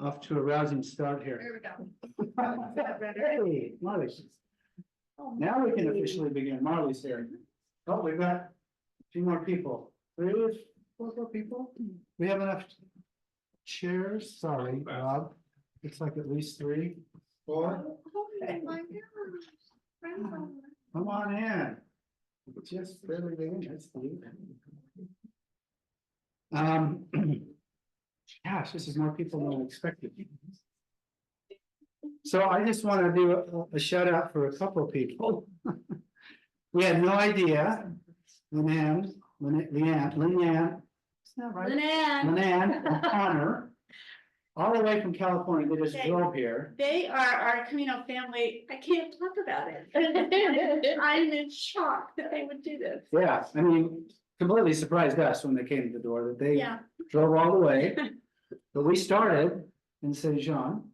Off to a rousing start here. There we go. Hey, Marley. Now we can officially begin. Marley's here. Oh, we've got a few more people. 4 more people? We have enough chairs? Sorry, Rob. Looks like at least 3, 4. Come on in. Just barely begin. That's Steve. Gosh, this is more people than I expected. So I just want to do a shout out for a couple of people. We had no idea. Leanne, it's not right. Leanne and Connor, all the way from California, they just drove here. They are our Camino family. I can't talk about it. I'm in shock that they would do this. Yeah, I mean, completely surprised us when they came to the door that they Yeah. drove all the way. But we started in Saint Jean.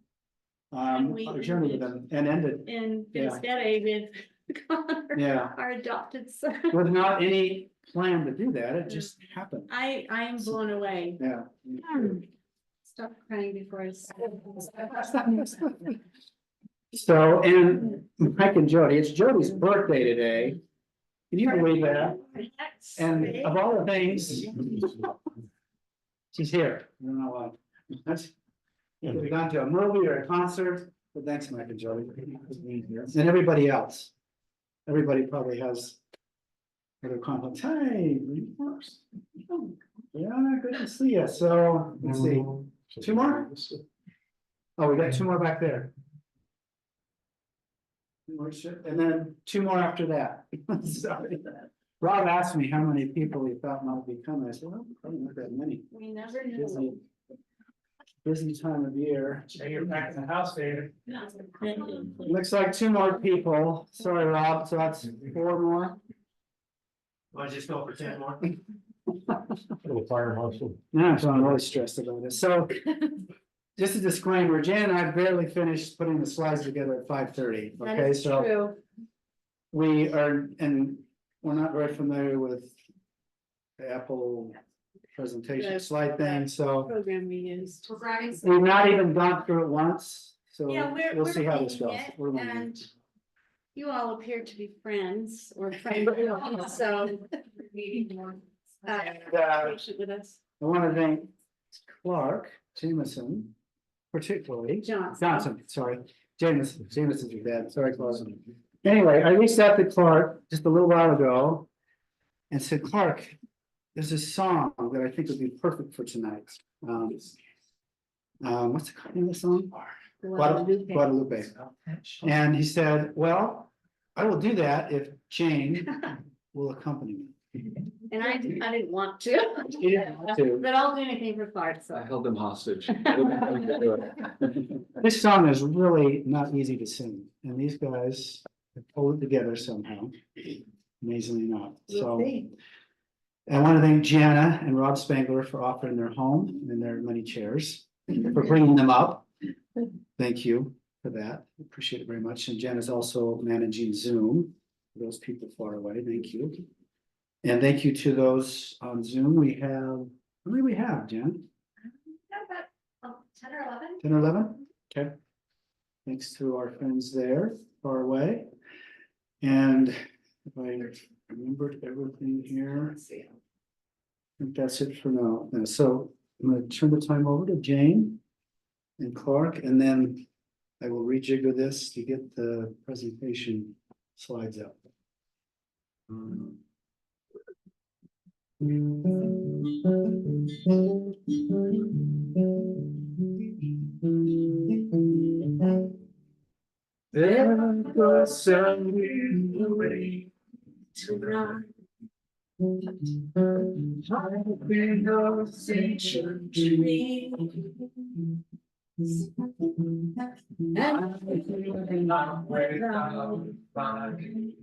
we Our journey with them and ended, In Yeah. Finisterre with Connor, yeah, our adopted son. with not any plan to do that, it just happened. I am blown away. Yeah. Stop crying before I say. So, and Mike and Jody, it's Jody's birthday today. Can you believe that? And of all the things, she's here. I don't know why. That's, we've gone to a movie or a concert, but thanks, Mike and Jody. And everybody else. Everybody probably has other conflicts. Hey, yeah, good to see you. So, let's see. 2 more? Oh, we got 2 more back there. And then 2 more after that. Sorry. Rob asked me how many people he thought might be coming. I said, well, probably not that many. We never Busy, knew. busy time of year. You're back in the house, David. Looks like 2 more people. Sorry, Rob. So that's 4 more. Want to just go for 10 more? Little fire marshal. Yeah, so I'm really stressed about it. So just a disclaimer, Jan and I barely finished putting the slides together at 5:30. That Okay, is so true. we are, and we're not very familiar with the Apple presentation The- slide thing, so Program we used. we've not even gone through it once. So Yeah, we'll see how this goes. winging it, We're winging it. and you all appear to be friends or friendly, so. Patient with us. I want to thank Clark Jameson, particularly. Johnson, sorry, Jameson's your dad, sorry, Clark. Anyway, I reached out to Clark just a little while ago. And said, Clark, there's a song that I think would be perfect for tonight. What's the name of the song? Guadalupe. And he said, well, I will do that if Jane will accompany me. And I didn't want to, He didn't want to. but I'll do anything for Clark, I so. held them hostage. This song is really not easy to sing, and these guys have pulled it together somehow, amazingly enough, so. I want to thank Jana and Rob Spangler for offering their home and their many chairs, for bringing them up. Thank you for that, appreciate it very much, and Jana's also managing Zoom, for those people far away, thank you. And thank you to those on Zoom, we have, how many we have, Jan? 10 or 11. 10 or 11? Okay. Thanks to our friends there, far away. And if I remembered everything here, I think that's it for now. And so I'm going to turn the time over to Jane and Clark, and then I will rejigger this to get the presentation slides up. There goes some way tonight. I've been no station to me. And not without body.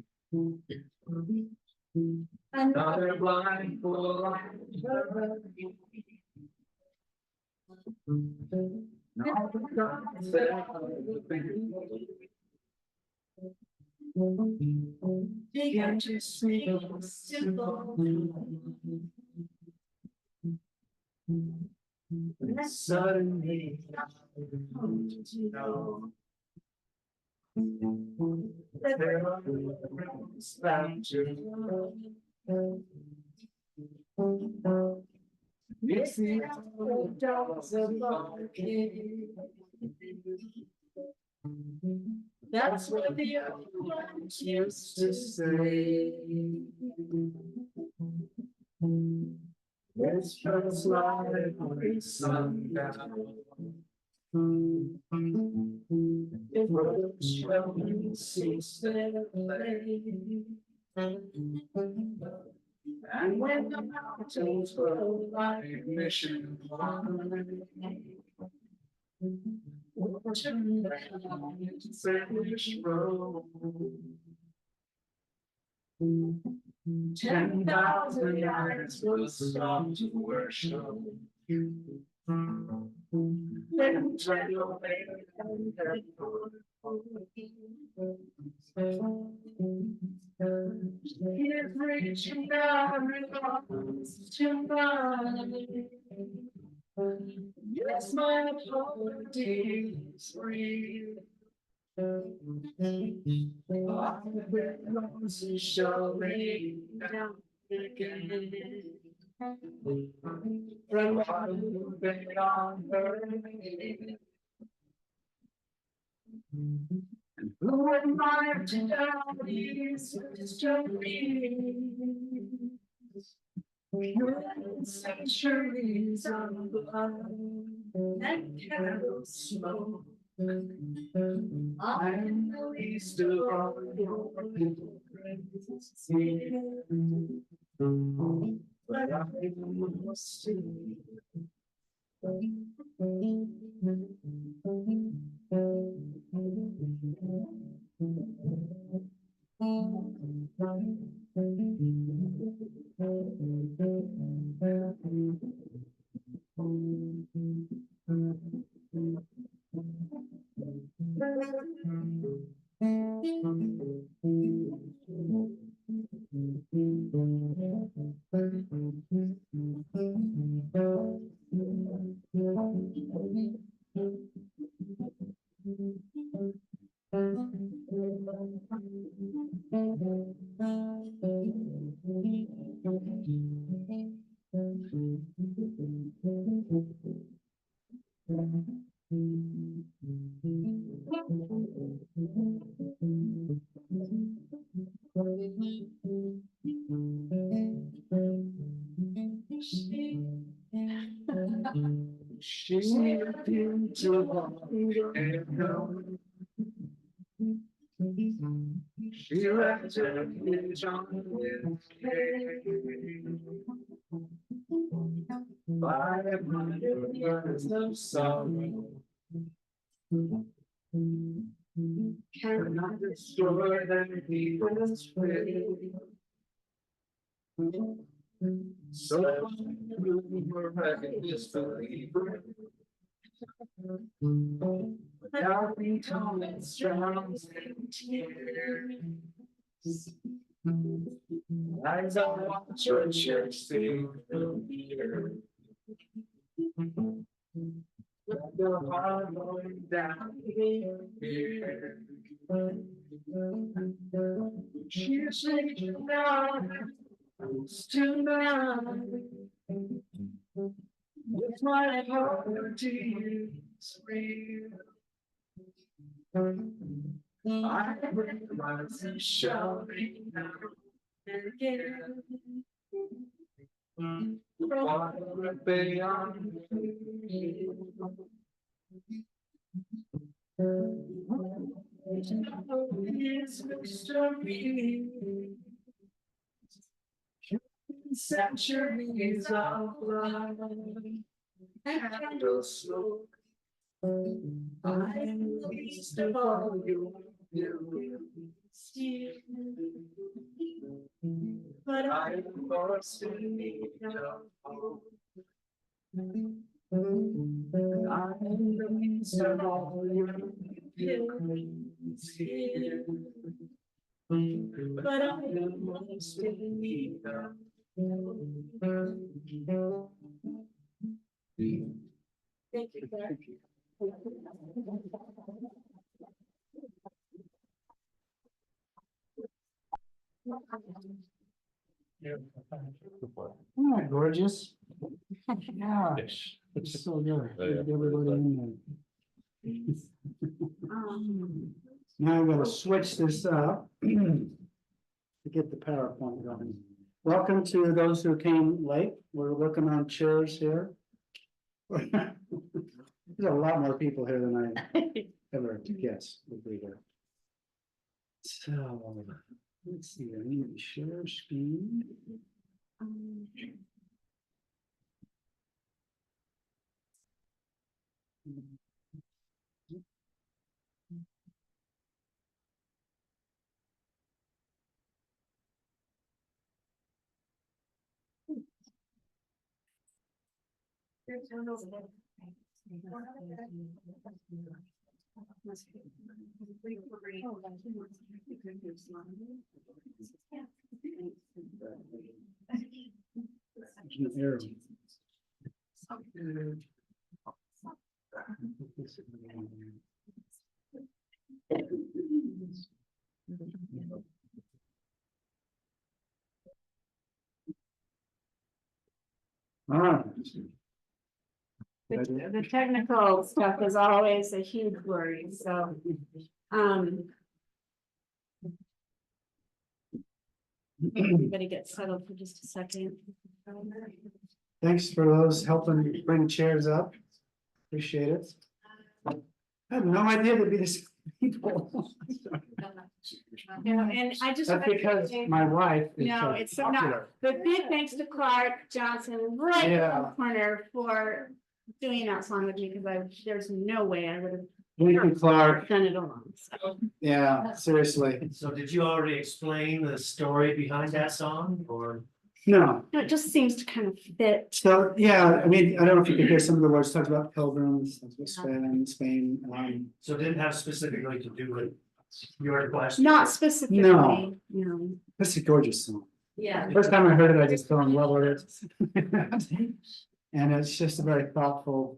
Another blindfold. They are just simple. Suddenly, I come to know that there are worlds bound to it's the old dogs of barking. That's what the old ones used to say. It's just like when sundown. It was when cease their play. And when the mountains grow like mission watching the Spanish road. 10,000 yards will stop to worship you. Then turn your way he's reaching down to mine. Yes, my apology is real. I've been lost and showing down again. From I've been on her. Who am I to doubt these mysteries? Pure centuries of blood and candle smoke. I'm the least of all your friends here, but I must see. She's looking to walk and go. She wrapped her image on with care. By a hundred years of sorrow cannot destroy the deepest way. So you were reckless believer. Without me, Thomas drowns in tears. As I watch your church sing here, with the heart going down here. She's shaking now, tonight. With my heart to you is real. I realize I'm shouting now and again. Water beyond me. It's mystery. Centuries of love and candle smoke. I'm the least of all your beauties here, but I'm lost in need of hope. I'm the least of all your beauties here, but I'm lost in need of hope. Thank you, Claire. All right, gorgeous. Yeah, it's so good. Oh, yeah. Get everybody in there. Now I'm gonna switch this up to get the PowerPoint going. Welcome to those who came late. We're working on chairs here. There's a lot more people here than I ever guessed would be here. So, let's see, I need to share screen. There's an arrow. All right. The technical stuff is always a huge worry, so, everybody get settled for just a second. Thanks for those helping bring chairs up. Appreciate it. I had no idea there'd be this people. Yeah, and I just. That's because my wife is No, so it's not, popular. but big thanks to Clark Johnson, right in the Yeah. corner for doing that song with me, because there's no way I would have Thank you, Clark. done it alone, so. Yeah, seriously. So did you already explain the story behind that song or? No, No, it just seems to kind of fit. so, yeah, I mean, I don't know if you could hear some of the words, talks about pilgrims, talks about Spain. So it didn't have specifically to do with your request? Not specifically, No. no. This is a gorgeous song. Yeah. First time I heard it, I just fell in love with it. And it's just a very thoughtful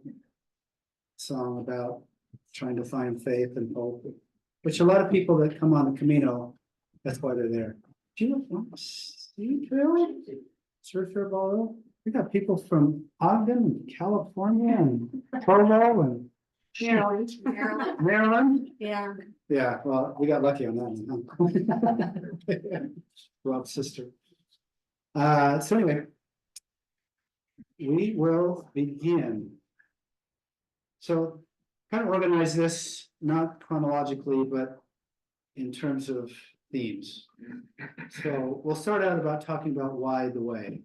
song about trying to find faith and hope, which a lot of people that come on the Camino, that's why they're there. Do you want to see really? Surf your ball? We got people from Ogden and California and Provo and Maryland. Maryland. Yeah. Yeah, well, we got lucky on that one, huh? Rob's sister. So anyway. We will begin. So kind of organize this, not chronologically, but in terms of themes. So we'll start out about talking about why the way.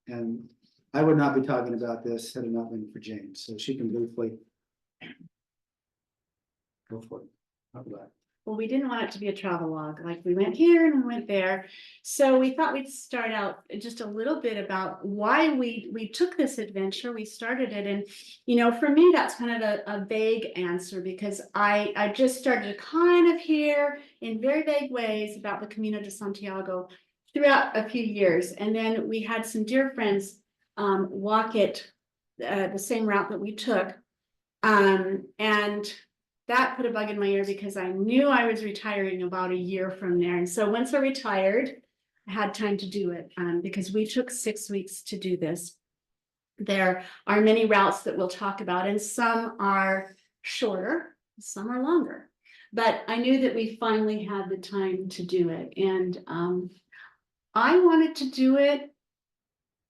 And I would not be talking about this had it not been for James, so she can briefly go for it. Talk about it. Well, we didn't want it to be a travel log, like we went here and we went there. So we thought we'd start out just a little bit about why we took this adventure. We started it, and for me, that's kind of a vague answer, because I just started to kind of hear in very vague ways about the Camino de Santiago throughout a few years. And then we had some dear friends walk it the same route that we took. And that put a bug in my ear, because I knew I was retiring about a year from there. And so once I retired, I had time to do it, because we took 6 weeks to do this. There are many routes that we'll talk about, and some are shorter, some are longer. But I knew that we finally had the time to do it. And I wanted to do it.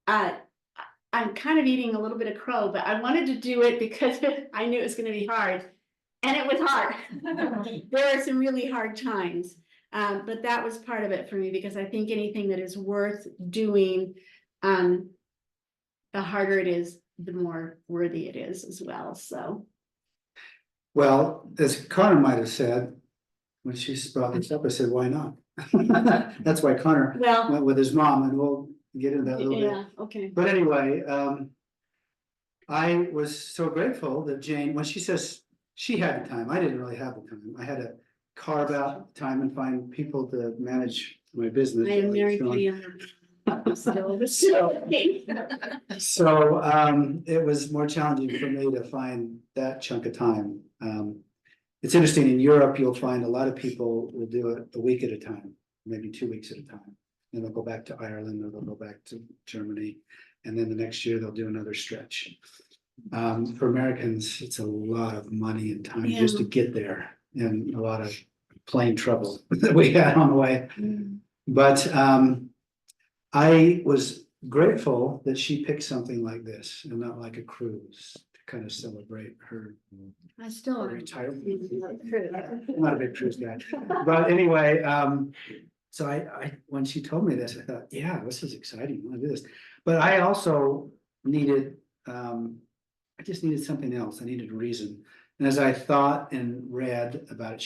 I'm kind of eating a little bit of crow, but I wanted to do it because I knew it was going to be hard. And it was hard. There are some really hard times, but that was part of it for me, because I think anything that is worth doing, the harder it is, the more worthy it is as well. So, Well, as Connor might have said, when she brought this up, I said, why not? That's why Connor well, went with his mom, and we'll get into that a little bit. yeah, okay. But anyway, I was so grateful that Jane, when she says she had the time, I didn't really have the time. I had to carve out time and find people to manage my business. I am married to a young So, it was more challenging for me to find that chunk of time. It's interesting, in Europe, you'll find a lot of people will do it a week at a time, maybe 2 weeks at a time. And they'll go back to Ireland or they'll go back to Germany, and then the next year they'll do another stretch. For Americans, it's a lot of money and time just to get there, and a lot of plane trouble that we had on the way. But I was grateful that she picked something like this and not like a cruise to kind of celebrate her I still. retirement. I'm not a big cruise guy, but anyway, so I when she told me this, I thought, yeah, this is exciting. I want to do this. But I also needed, I just needed something else. I needed a reason. And as I thought and read about it,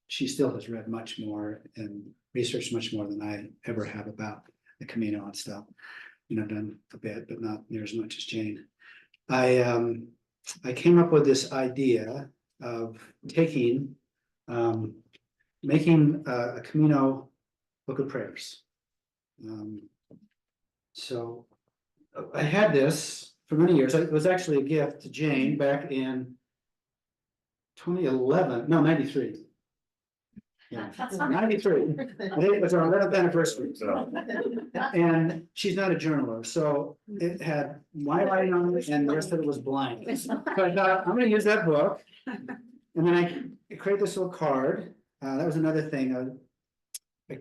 she still has read much more and researched much more than I ever have about the Camino and stuff. You know, I've done a bit, but not near as much as Jane. I came up with this idea of making a Camino book of prayers. So I had this for many years. It was actually a gift to Jane back in 2011, no, 93. Yeah, 93. It was our 11th anniversary. And she's not a journaler, so it had my writing on it and the rest of it was blank. So I thought, I'm gonna use that book. And then I created this little card. That was another thing. I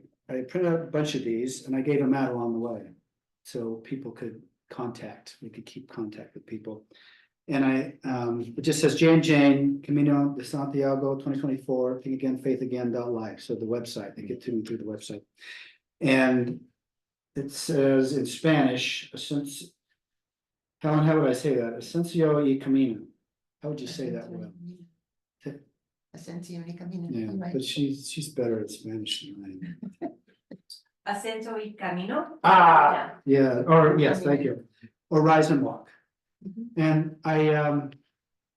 printed out a bunch of these and I gave them out along the way. So people could we could keep contact with people. And it just says Jane, Camino de Santiago 2024, ThinkAgain-FaithAgain.life. So the website, they get to me through the website. And it says in Spanish, Helen, how would I say that? Esencio y Camino. How would you say that, Will? Ascensión y Camino. Yeah, but she's better at Spanish than I am. Ascenso y Camino. Yeah, or yes, thank you. Or Rise and Walk. And I,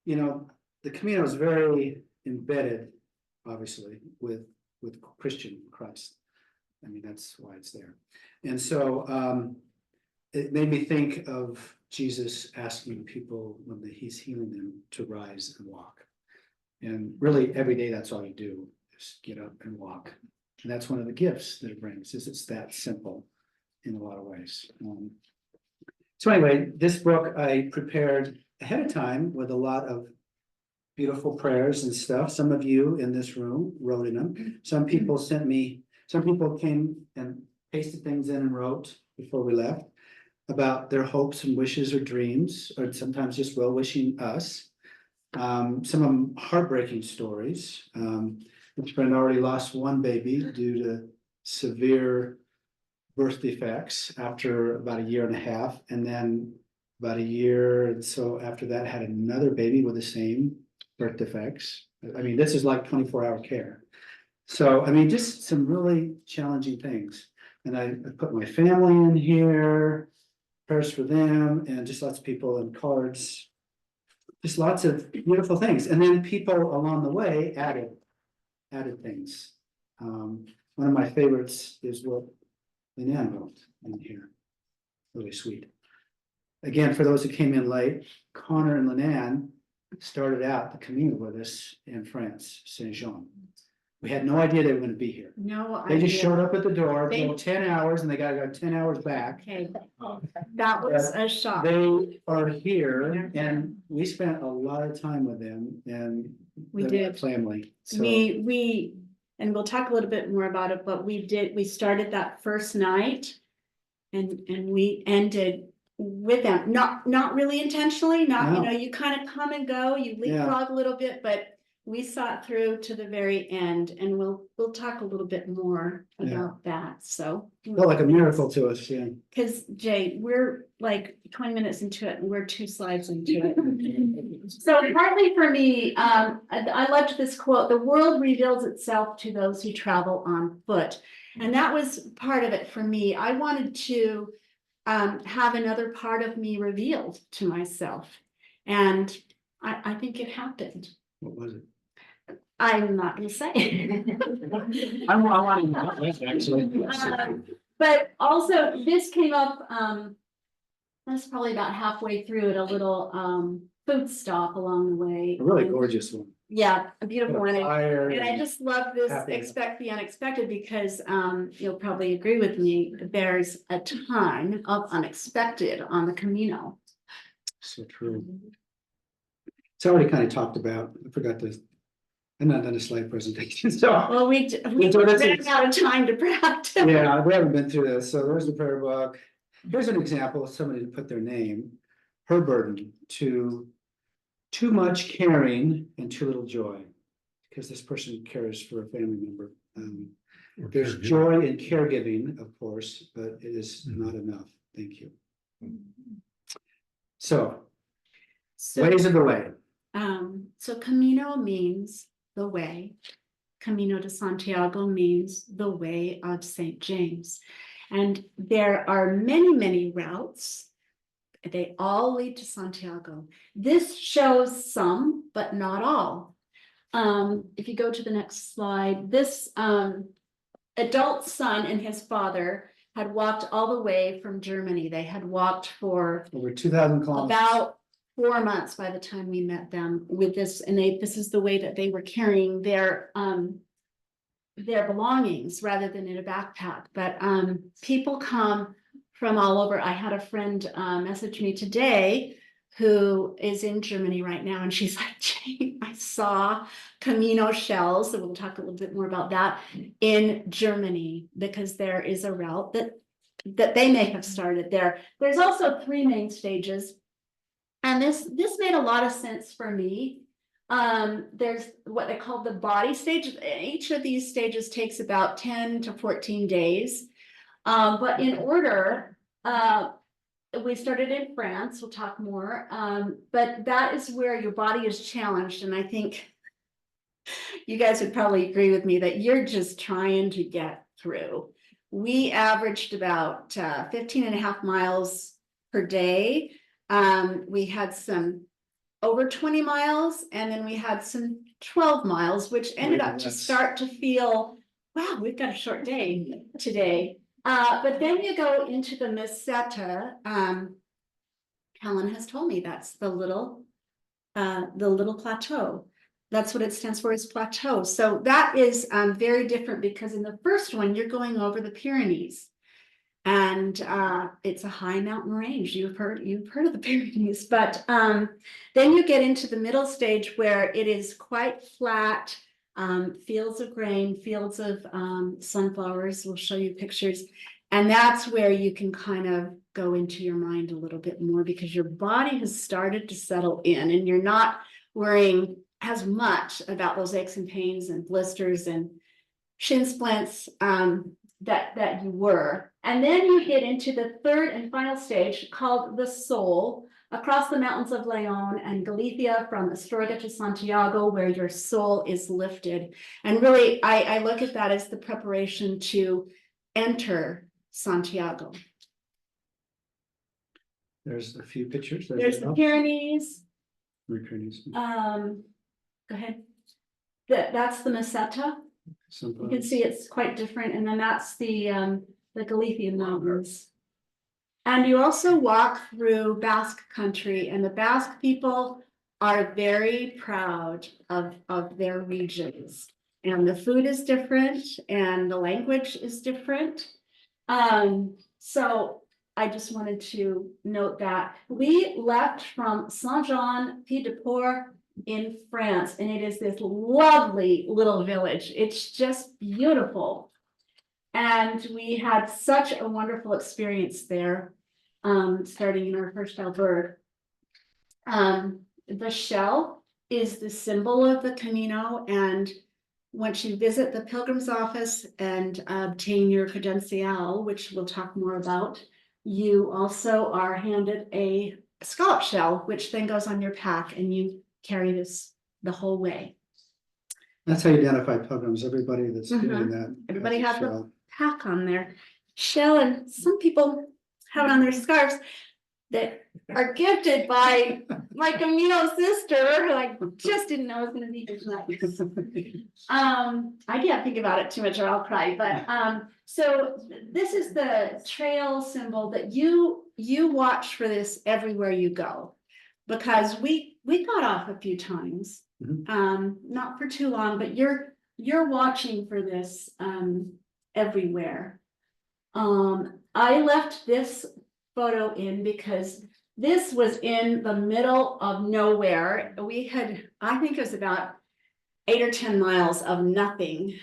the Camino is very embedded, obviously, with Christian Christ. I mean, that's why it's there. And so it made me think of Jesus asking people when he's healing them to rise and walk. And really, every day, that's all you do is get up and walk. And that's one of the gifts that it brings, is it's that simple in a lot of ways. So anyway, this book I prepared ahead of time with a lot of beautiful prayers and stuff. Some of you in this room wrote in them. Some people came and pasted things in and wrote before we left about their hopes and wishes or dreams, or sometimes just well-wishing us. Some of them heartbreaking stories. This friend already lost one baby due to severe birth defects after about 1.5 years, and then about 1 year and so after that had another baby with the same birth defects. I mean, this is like 24-hour care. So, I mean, just some really challenging things. And I put my family in here, prayers for them, and just lots of people and cards. Just lots of beautiful things. And then people along the way added things. One of my favorites is what Leanne wrote in here. Really sweet. Again, for those who came in late, Connor and Leanne started out the Camino with us in France, Saint-Jean. We had no idea they were going to be here. No, They just showed up at the door, They- drove 10 hours, and they got to go 10 hours back. Okay, that was a shock. They are here, and we spent a lot of time with them and We their did. family. So And we'll talk a little bit more about it, but we started that first night. And we ended with them, not really intentionally, No. you kind of come and go, you leapfrog a little bit, but we saw it through to the very end, and we'll talk a little bit more about that, so. felt like a miracle to us, yeah. Cause Jay, we're like 20 minutes into it and we're 2 slides into it. So partly for me, I loved this quote: "The world reveals itself to those who travel on foot." And that was part of it for me. I wanted to have another part of me revealed to myself. And I think it happened. What was it? I'm not gonna say. I want to know, actually. But also, this came up, that's probably about halfway through at a little, food stop along the way. A really And- gorgeous one. Yeah, a beautiful one. Fire And I just love this happiness. expect the unexpected because you'll probably agree with me, there's a ton of unexpected on the Camino. So true. It's already kind of talked about. I forgot to. I'm not done a slide presentation, so. Well, we So this ran is- out of time to practice. Yeah, we haven't been through this, so there's the prayer book. Here's an example of somebody to put their name, her burden to too much caring and too little joy. Because this person cares for a family member. There's joy in caregiving, of course, but it is not enough. Thank you. So, ways of the way. So Camino means the way. Camino de Santiago means the way of St. James. And there are many, many routes. They all lead to Santiago. This shows some, but not all. If you go to the next slide, this adult son and his father had walked all the way from Germany. They had walked for Over 2,000 kilometers. about 4 months by the time we met them with this, and this is the way that they were carrying their belongings rather than in a backpack. But people come from all over. I had a friend message me today who is in Germany right now, and she's like, Jane, I saw Camino shells, so we'll talk a little bit more about that, in Germany, because there is a route that they may have started there. There's also 3 main stages. And this made a lot of sense for me. There's what they call the body stage. Each of these stages takes about 10 to 14 days. But in order, we started in France, we'll talk more. But that is where your body is challenged. And I think you guys would probably agree with me that you're just trying to get through. We averaged about 15.5 miles per day. We had some over 20 miles, and then we had some 12 miles, which ended up to start to feel, wow, we've got a short day today. But then you go into the Meseta. Helen has told me that's the little plateau. That's what it stands for, is plateau. So that is very different, because in the first one, you're going over the Pyrenees. And it's a high mountain range. You've heard of the Pyrenees, but then you get into the middle stage where it is quite flat, fields of grain, fields of sunflowers. We'll show you pictures, and that's where you can kind of go into your mind a little bit more, because your body has started to settle in, and you're not worrying as much about those aches and pains and blisters and shin splints that you were. And then you get into the third and final stage called the soul, across the mountains of Leon and Galicia, from Astorga to Santiago, where your soul is lifted. And really, I look at that as the preparation to enter Santiago. There's a few pictures. There's the Pyrenees. Pyrenees. Go ahead. That's the Meseta. You can see it's quite different, and then that's the Galician mountains. And you also walk through Basque country, and the Basque people are very proud of their regions. And the food is different, and the language is different. So I just wanted to note that we left from Saint-Jean-Pied-de-Port in France, and it is this lovely little village. It's just beautiful. And we had such a wonderful experience there, starting in our first albergue. The shell is the symbol of the Camino, and once you visit the pilgrim's office and obtain your credencial, which we'll talk more about, you also are handed a scallop shell, which then goes on your pack, and you carry this the whole way. That's how you identify pilgrims. Everybody that's doing that. Everybody has shell. a pack on their shell, and some people have it on their scarves. that are gifted by my Camino sister, who I just didn't know was gonna be this nice. I can't think about it too much or I'll cry, but, so this is the trail symbol that you watch for this everywhere you go. Because we got off a few times, not for too long, but you're watching for this, everywhere. I left this photo in because this was in the middle of nowhere. We had, I think it was about 8 or 10 miles of nothing.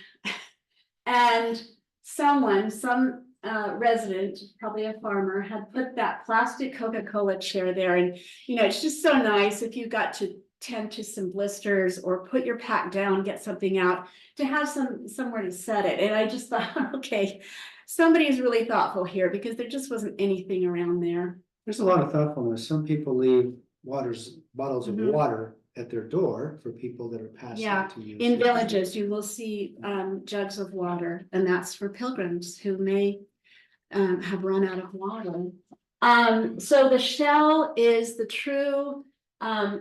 And some resident, probably a farmer, had put that plastic Coca-Cola chair there. And, you know, it's just so nice if you got to tend to some blisters or put your pack down, get something out, to have somewhere to set it. And I just thought, okay, somebody's really thoughtful here, because there just wasn't anything around there. There's a lot of thoughtfulness. Some people leave bottles of Mhm. water at their door for people that are passing Yeah, to use. In it. villages, you will see jugs of water, and that's for pilgrims who may have run out of water. So the shell is the true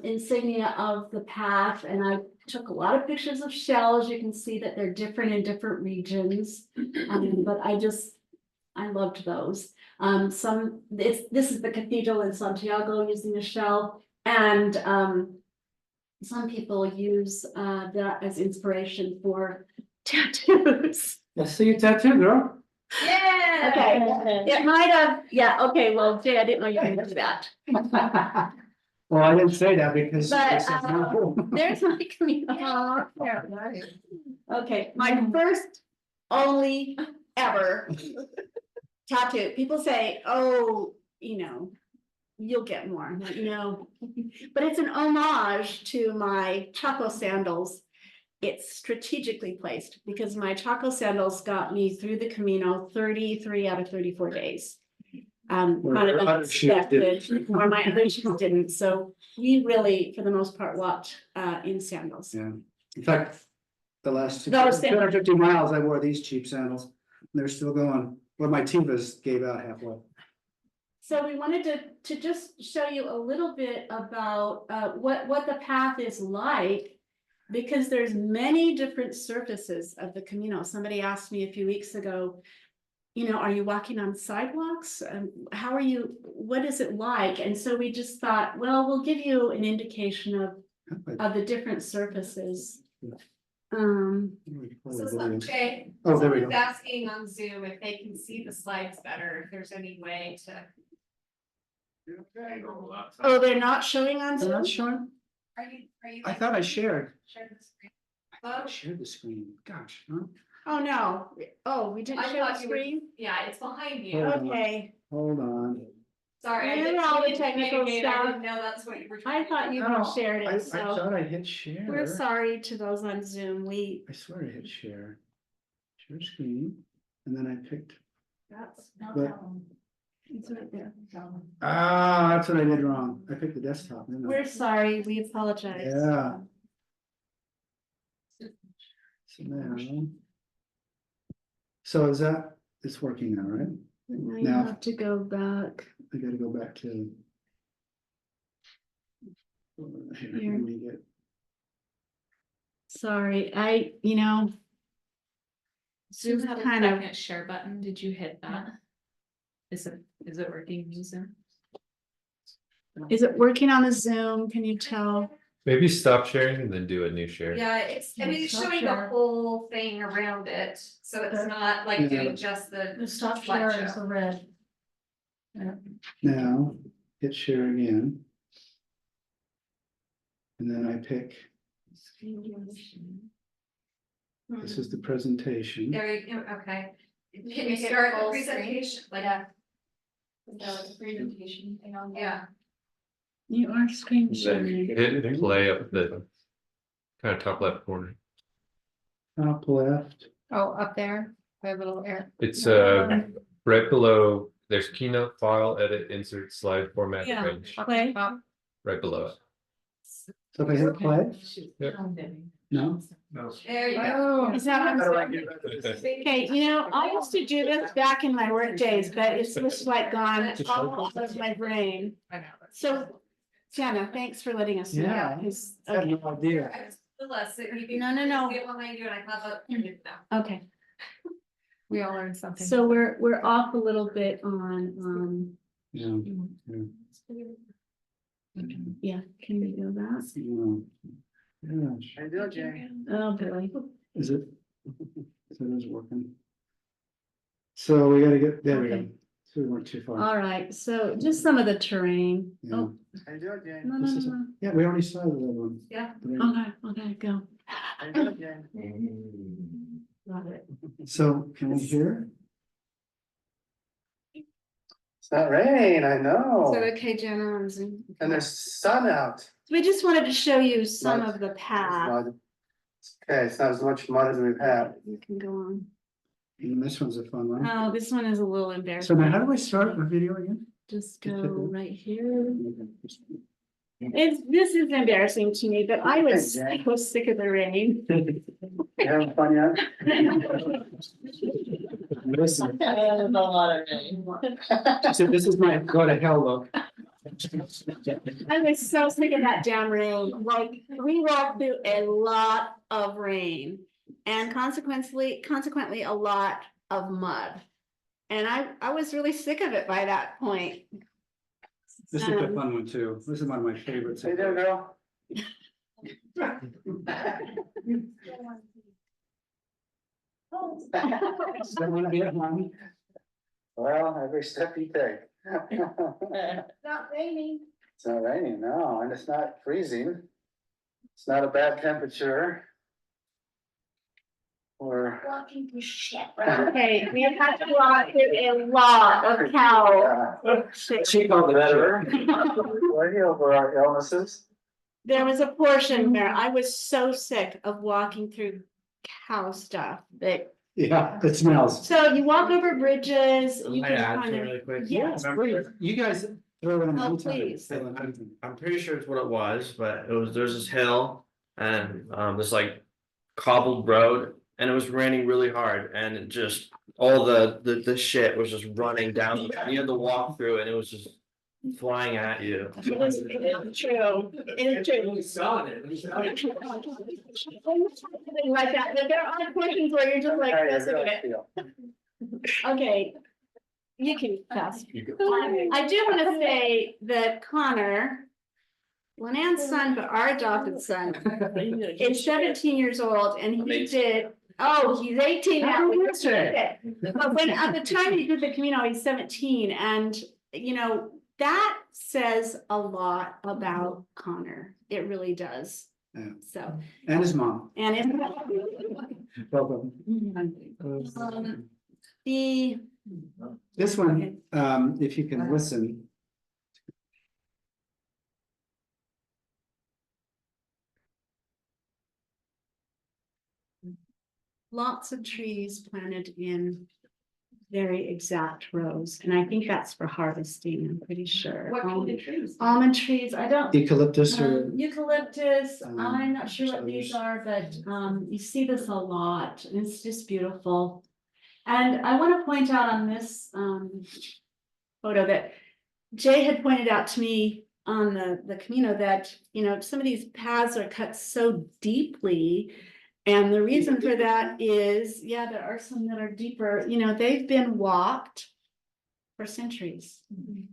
insignia of the path, and I took a lot of pictures of shells. You can see that they're different in different regions, but I loved those. This is the cathedral in Santiago using a shell, and some people use that as inspiration for tattoos. I see your tattoo, girl. Yeah. Okay, it might have, yeah, okay, well, Jay, I didn't know you were gonna do that. Well, I didn't say that because. But, I said no. There's my Camino. Okay, my first, only, ever tattoo. People say, oh, you know, you'll get more. I'm like, no. But it's an homage to my Chaco sandals. It's strategically placed because my Chaco sandals got me through the Camino 33 out of 34 days. Kind Where of other shoes unexpected, or my other shoes didn't. So we really, for the most part, walked in sandals. Yeah, in fact, the last Those 250 miles, I wore these cheap sandals. They're still going. Well, my Tevas gave out halfway. So we wanted to just show you a little bit about what the path is like, because there's many different surfaces of the Camino. Somebody asked me a few weeks ago, you know, are you walking on sidewalks? How are you, what is it like? And so we just thought, well, we'll give you an indication of the different surfaces. So Jay, Oh, there we someone's go. asking on Zoom if they can see the slides better, if there's any way to. Oh, they're not showing on I'm Zoom? not sure. Are you? I thought I shared. Shared the screen. I thought I shared the screen. Gosh, huh? Oh, no. Oh, we didn't I share the thought you were- screen? Yeah, it's behind you. Oh. Okay, Hold on. Sorry, I Remember didn't all the mean to technical communicate. I stuff? didn't know that's what you were. I trying thought to you do. had No, shared I it, so thought I hit share. we're sorry to those on Zoom. I swear I hit share. Share screen, and then I picked. That's not But- that one. It's right there. That's what I did wrong. I picked the desktop. Didn't I? We're sorry, we apologize. Yeah. So now. So is that, it's working now, right? Now you Now- have to go back. I gotta go back to. Here, Here. let me get. Sorry, Zoom's Zoom had a kind of, second share button. Did you hit that? Is it working in Zoom? is it working on the Zoom? Can you tell? Maybe stop sharing and then do a new share. Yeah, it's Stop showing the share. whole thing around it, so it's not like Yeah. doing just the. The stop share share is is the red. Now, hit share again. And then I pick, this is the presentation. There you go, okay. Can you Make it start the full screen? presentation? Like, Presentation thing on yeah, You are screen Then sharing. hit play up the kind of top left corner. Top left, Oh, up there, by a little air. It's right below, there's keynote file, edit, insert, slide format Yeah. range, Play. right below it. so if I hit play, Yep. No? There you go. Oh. Is that what I'm saying? Okay, you know, I used to do this back in my work days, but it's just like gone all out of my brain. I know. So, Jenna, thanks for letting us know. Yeah. 'Cause- I had okay, no idea. I was the lesson. You can No, no, no. Get one I do and I thought about it now. okay. We all learned something. So we're off a little bit on, Yeah. yeah, can we go back? Gosh, I do, Jay. Oh, boy. is it? So it is working. So we gotta get, there we go. Okay. So we weren't too far. All right, so just some of the terrain. Yeah. Oh, I do, Jay. no, no, This is- no, Yeah, we already saw the other one. Yeah. no. Okay, go. I do, Jay. Love it. So can we hear? It's not raining, I Is know. that okay, Jenna, on Zoom? And there's sun out. We just wanted to show you some Mud. of the path. Mud. Okay, it's not as much mud as we've had. You can go on. And this one's a fun one. Oh, this one is a little So embarrassing. now how do I start a video again? Just go right here. This is embarrassing to me, but I was so sick of the rain. You having fun yet? Listen, A lot of rain. so this is my go to hell look. I was so sick of that damn rain. Like, we walked through a lot of rain and consequently a lot of mud. And I was really sick of it by that point. This is a fun one too. This is one of my favorites. How you doing, girl? Still wanna be at home? Well, every step you take. Not raining. It's not raining, no, and it's not freezing. It's not a bad temperature. Or. Walking through shit. Okay, we have had to walk through a lot of cow. shit. She called it Better. Way over our illnesses. There was a portion where I was so sick of walking through cow stuff that, Yeah, it smells. so you walk over bridges, you can kind of. Really quick. Yes, please. You guys throw it in. Oh, anytime. please. I'm pretty sure it's what it was, but there's this hill and this like cobbled road and it was raining really hard and it just all the shit was just running down. You had to walk through it and it was just flying at you. It is true. It is true. Something like that, but there are portions where you're just like, How you this really it. feel? Okay. You can pass. I do want to say that Connor, Lynann's son, but our adopted son, is 17 years old and he Amazing. did, oh, he's 18 now. Happy birthday. But when, at the time he did the Camino, he's 17 and, you know, that says a lot about Connor. It really does. Yeah. So, And his mom. and it. Both of them. The, This one, if you can listen. lots of trees planted in very exact rows, and I think that's for harvesting, I'm pretty sure. What kind of trees? Almond trees, I don't. Eucalyptus or, Eucalyptus, Um, I'm not sure what others. these are, but you see this a lot, and it's just beautiful. And I want to point out on this photo that Jay had pointed out to me on the Camino that, you know, some of these paths are cut so deeply. And the reason for that is, yeah, there are some that are deeper, you know, they've been walked for centuries.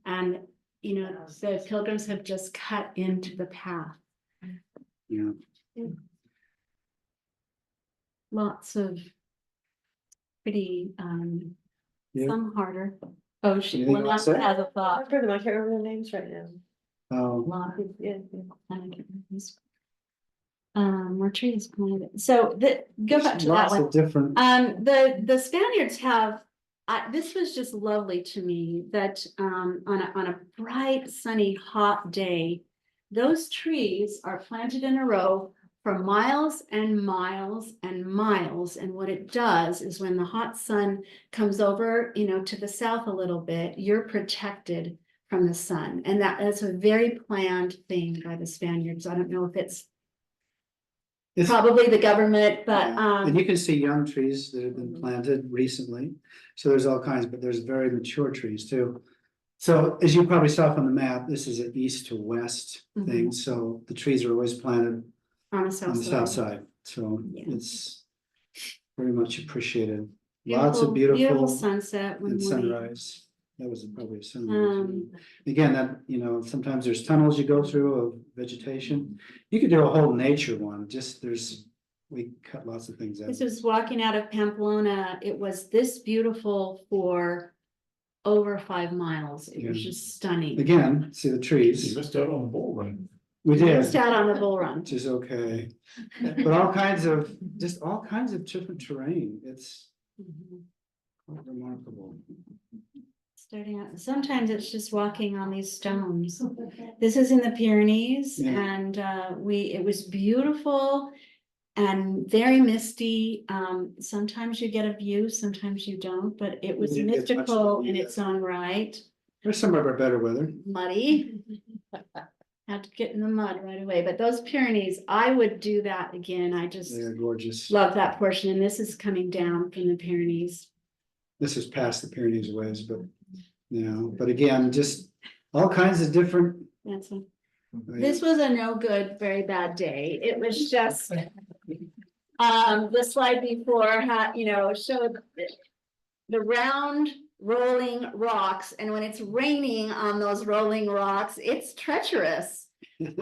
And, you know, the pilgrims have just cut into the path. yeah, Lots of pretty, Yeah. some harder. Oh, she, Anything well, else that there? has a thought. I can't remember the names right now. oh, More trees planted. So go back to that lots one. of different, The Spaniards have, this was just lovely to me that on a bright, sunny, hot day, those trees are planted in a row for miles and miles and miles. And what it does is when the hot sun comes over, you know, to the south a little bit, you're protected from the sun. And that's a very planned thing by the Spaniards. I don't know if it's It's- probably the government, but, Yeah. And you can see young trees that have been planted recently, so there's all kinds, but there's very mature trees too. So as you probably saw from the map, this is an east to west thing, so the trees are always planted on the on south the south side. side, so Yeah. it's very much appreciated. Lots of Beautiful beautiful sunset one and morning. sunrise. That was probably a sunrise. Um, Again, that, you know, sometimes there's tunnels you go through of vegetation. You could do a whole nature one, just we cut lots of things out. This was walking out of Pamplona. It was this beautiful for over 5 miles. It was Yeah. just stunning. Again, see the You trees. missed out on the bull run. We did, Missed out on the bull run. which is okay. But all kinds of different terrain. It's quite remarkable. Starting out, sometimes it's just walking on these stones. This is in the Pyrenees Yeah. and it was beautiful and very misty. Sometimes you get a view, sometimes you don't, but it was We didn't get much mystical of a in view. its own right. There's some of our better weather. Muddy. Had to get in the mud right away, but those Pyrenees, I would do that again. I just They're gorgeous. love that portion, and this is coming down from the Pyrenees. This is past the Pyrenees ways, but, you know, but again, just all kinds of different. That's a- This was a no good, very bad day. It was just. The slide before had, showed the round rolling rocks, and when it's raining on those rolling rocks, it's treacherous. And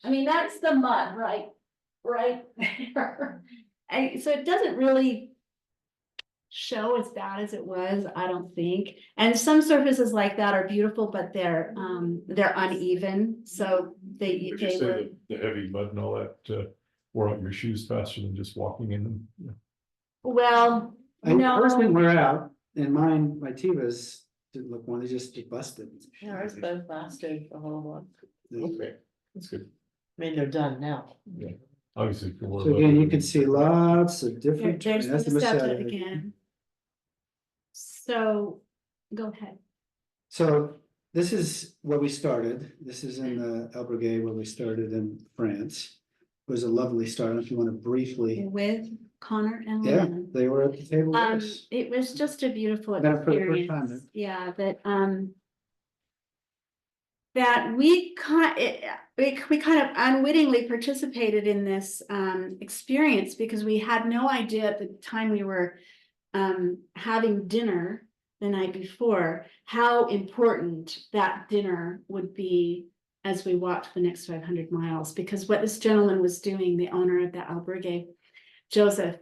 I mean, that's the mud, right there. And so it doesn't really show as bad as it was, I don't think. And some surfaces like that are beautiful, but they're uneven, so they Would you were. say the heavy mud and all that wore out your shoes faster than just walking in them? Yeah. Well, First no, thing wear out, and my Tivas didn't look one, they just busted. Yeah, ours both lasted a whole month. Okay, that's good. I mean, they're done now. Yeah, obviously. if you're more So again, you lucky- can see lots of different. there's that's the the septa Meseta. again. So, go ahead. So this is where we started. This is in the Albergais where we started in France. It was a lovely start. If you want to briefly, With Connor and yeah, Lynn. they were at the table with us. It was just a beautiful Met for the first time, experience. Yeah, that we kind of unwittingly participated in this experience because we had no idea at the time we were having dinner the night before how important that dinner would be as we walked the next 500 miles, because what this gentleman was doing, the owner of the Albergais, Joseph,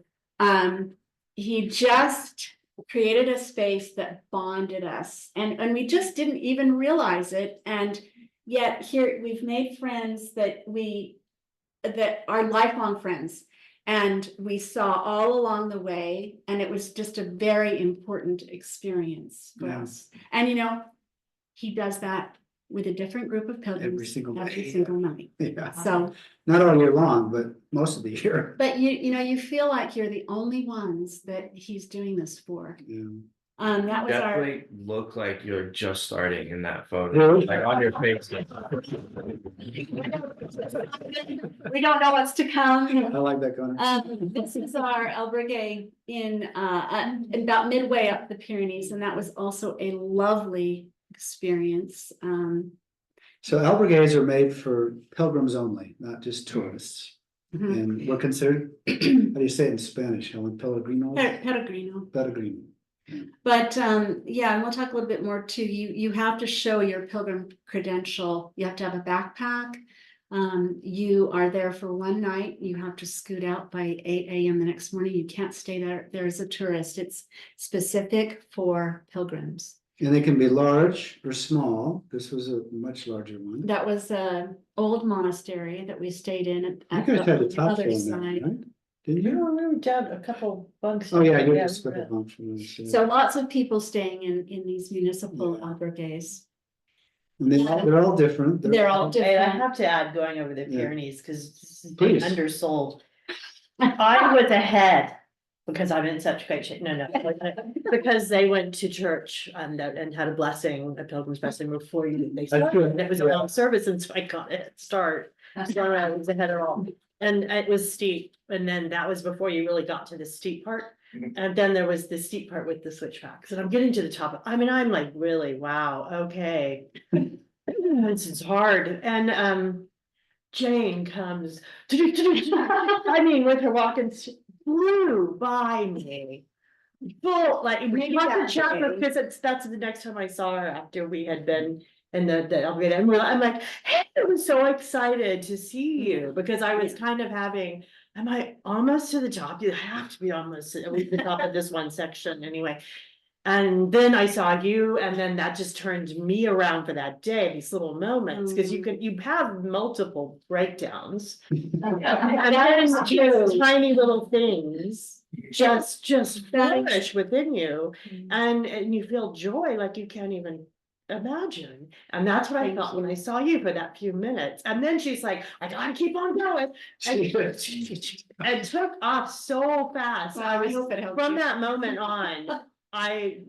he just created a space that bonded us, and we just didn't even realize it. And yet here we've made friends that are lifelong friends, and we saw all along the way, and it was just a very important experience for Yeah. us. And he does that with a different group of pilgrims Every single day. single night. Yeah, So, not all year long, but most of the year. but you feel like you're the only ones that he's doing this for. Yeah. That was our, Definitely look like you're just starting in that photo, Really? like on your face. we don't know what's to come. I like that, Connor. This is our Albergais in about midway up the Pyrenees, and that was also a lovely experience. So albergais are made for pilgrims only, not just tourists. Mhm. And we're considered, how do you say it in Spanish, Helen? Pellegrinos? Pellegrino. Pellegrino. But yeah, and we'll talk a little bit more too. You have to show your pilgrim credential. You have to have a backpack. You are there for one night. You have to scoot out by 8 a.m. the next morning. You can't stay there as a tourist. It's specific for pilgrims. And they can be large or small. This was a much larger one. That was a old monastery that we stayed in You at guys had the the top other floor now, side. right? Didn't You you? know, we were down a couple bunks. Oh, yeah, you Yeah, just split a bunch from us. Yeah. So lots of people staying in these municipal Yeah. albergues. And they're all different. They're all Hey, I different. have to add, going over the Yeah. Pyrenees, because this is being Please. undersold. I was ahead because I'm in such great shape. No, because they went to church and had a blessing, a pilgrim's blessing before they That's good. started. And it was a Yeah. long service, and so I got a head start. So it was ahead of all, and it was steep, and then that was before you really got to the steep part. And then there was the steep part with the switchbacks, and I'm getting to the top, I mean, I'm like, really, wow, okay. This is hard, and Jane comes, I mean, with her walking, flew by me. Full, like, we Maybe got that to chat day. because that's the next time I saw her after we had been in the elevator, and I'm like, hey, I was so excited to see you, because I was kind of having, am I almost to the top? You have to be almost at the top of this one section anyway. And then I saw you, and then that just turned me around for that day, these little moments, because you have multiple breakdowns. And then just tiny little things just vanish within you, and you feel joy like you can't even imagine. And that's what I felt when I saw you for that few minutes. And then she's like, I gotta keep on going. And took off so fast. Well, I I was, hope it helped from you. that moment on, I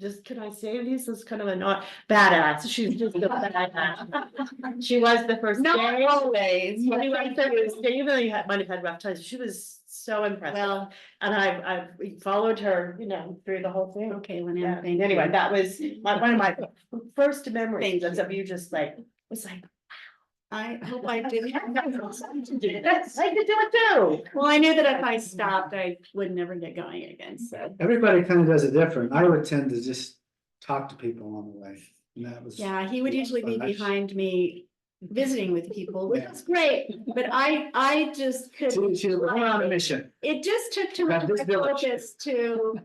just, can I say this is kind of a not badass, she's just a badass. She was the first day. Not always. She was the first day, even though you might have had rough times, she was so impressive. Well, And I've followed her, through the whole thing. okay, well, Yeah, now, thank anyway, you. that was one of my first memories Thank of you just like, was like, I hope I did. I could do it too. Well, I knew that if I stopped, I would never get going again, so. Everybody kind of does it different. I would tend to just talk to people on the way. And that was. Yeah, he would usually be fun. behind me visiting with people, which is great, but I just She's could. on a mission. It just took too much Got this of my village. focus to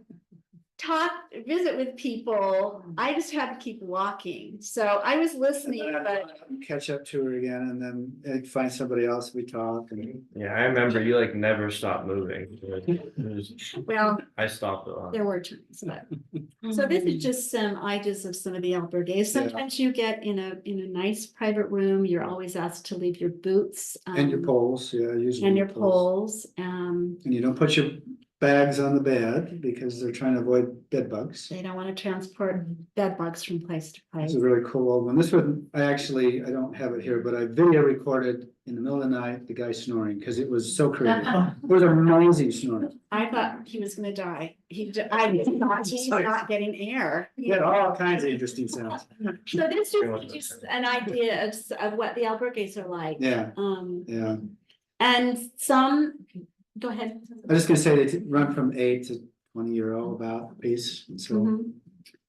visit with people. I just had to keep walking, so I was listening, but. Catch up to her again, and then I'd find somebody else, we talk, and Yeah, I remember you like never stopped moving. It was- Well, I stopped a lot. there were times, but. So this is just some ideas of some of the albergues. Sometimes you get in a nice private room, you're always asked to leave your boots. and your poles, yeah, usually. And your poles, And you don't put your bags on the bed because they're trying to avoid bed bugs. they don't want to transport bed bugs from place to place. It's a really cool old one. This one, I don't have it here, but I video recorded in the middle of the night, the guy snoring, because it was so creepy. It was amazing snoring. I thought he was gonna die. I thought he's not getting air. He had all kinds of interesting sounds. So this is just an idea of what the albergues are like. Yeah, yeah. And some, go ahead. I'm just gonna say they run from €8 to €20 about a piece, so Mhm.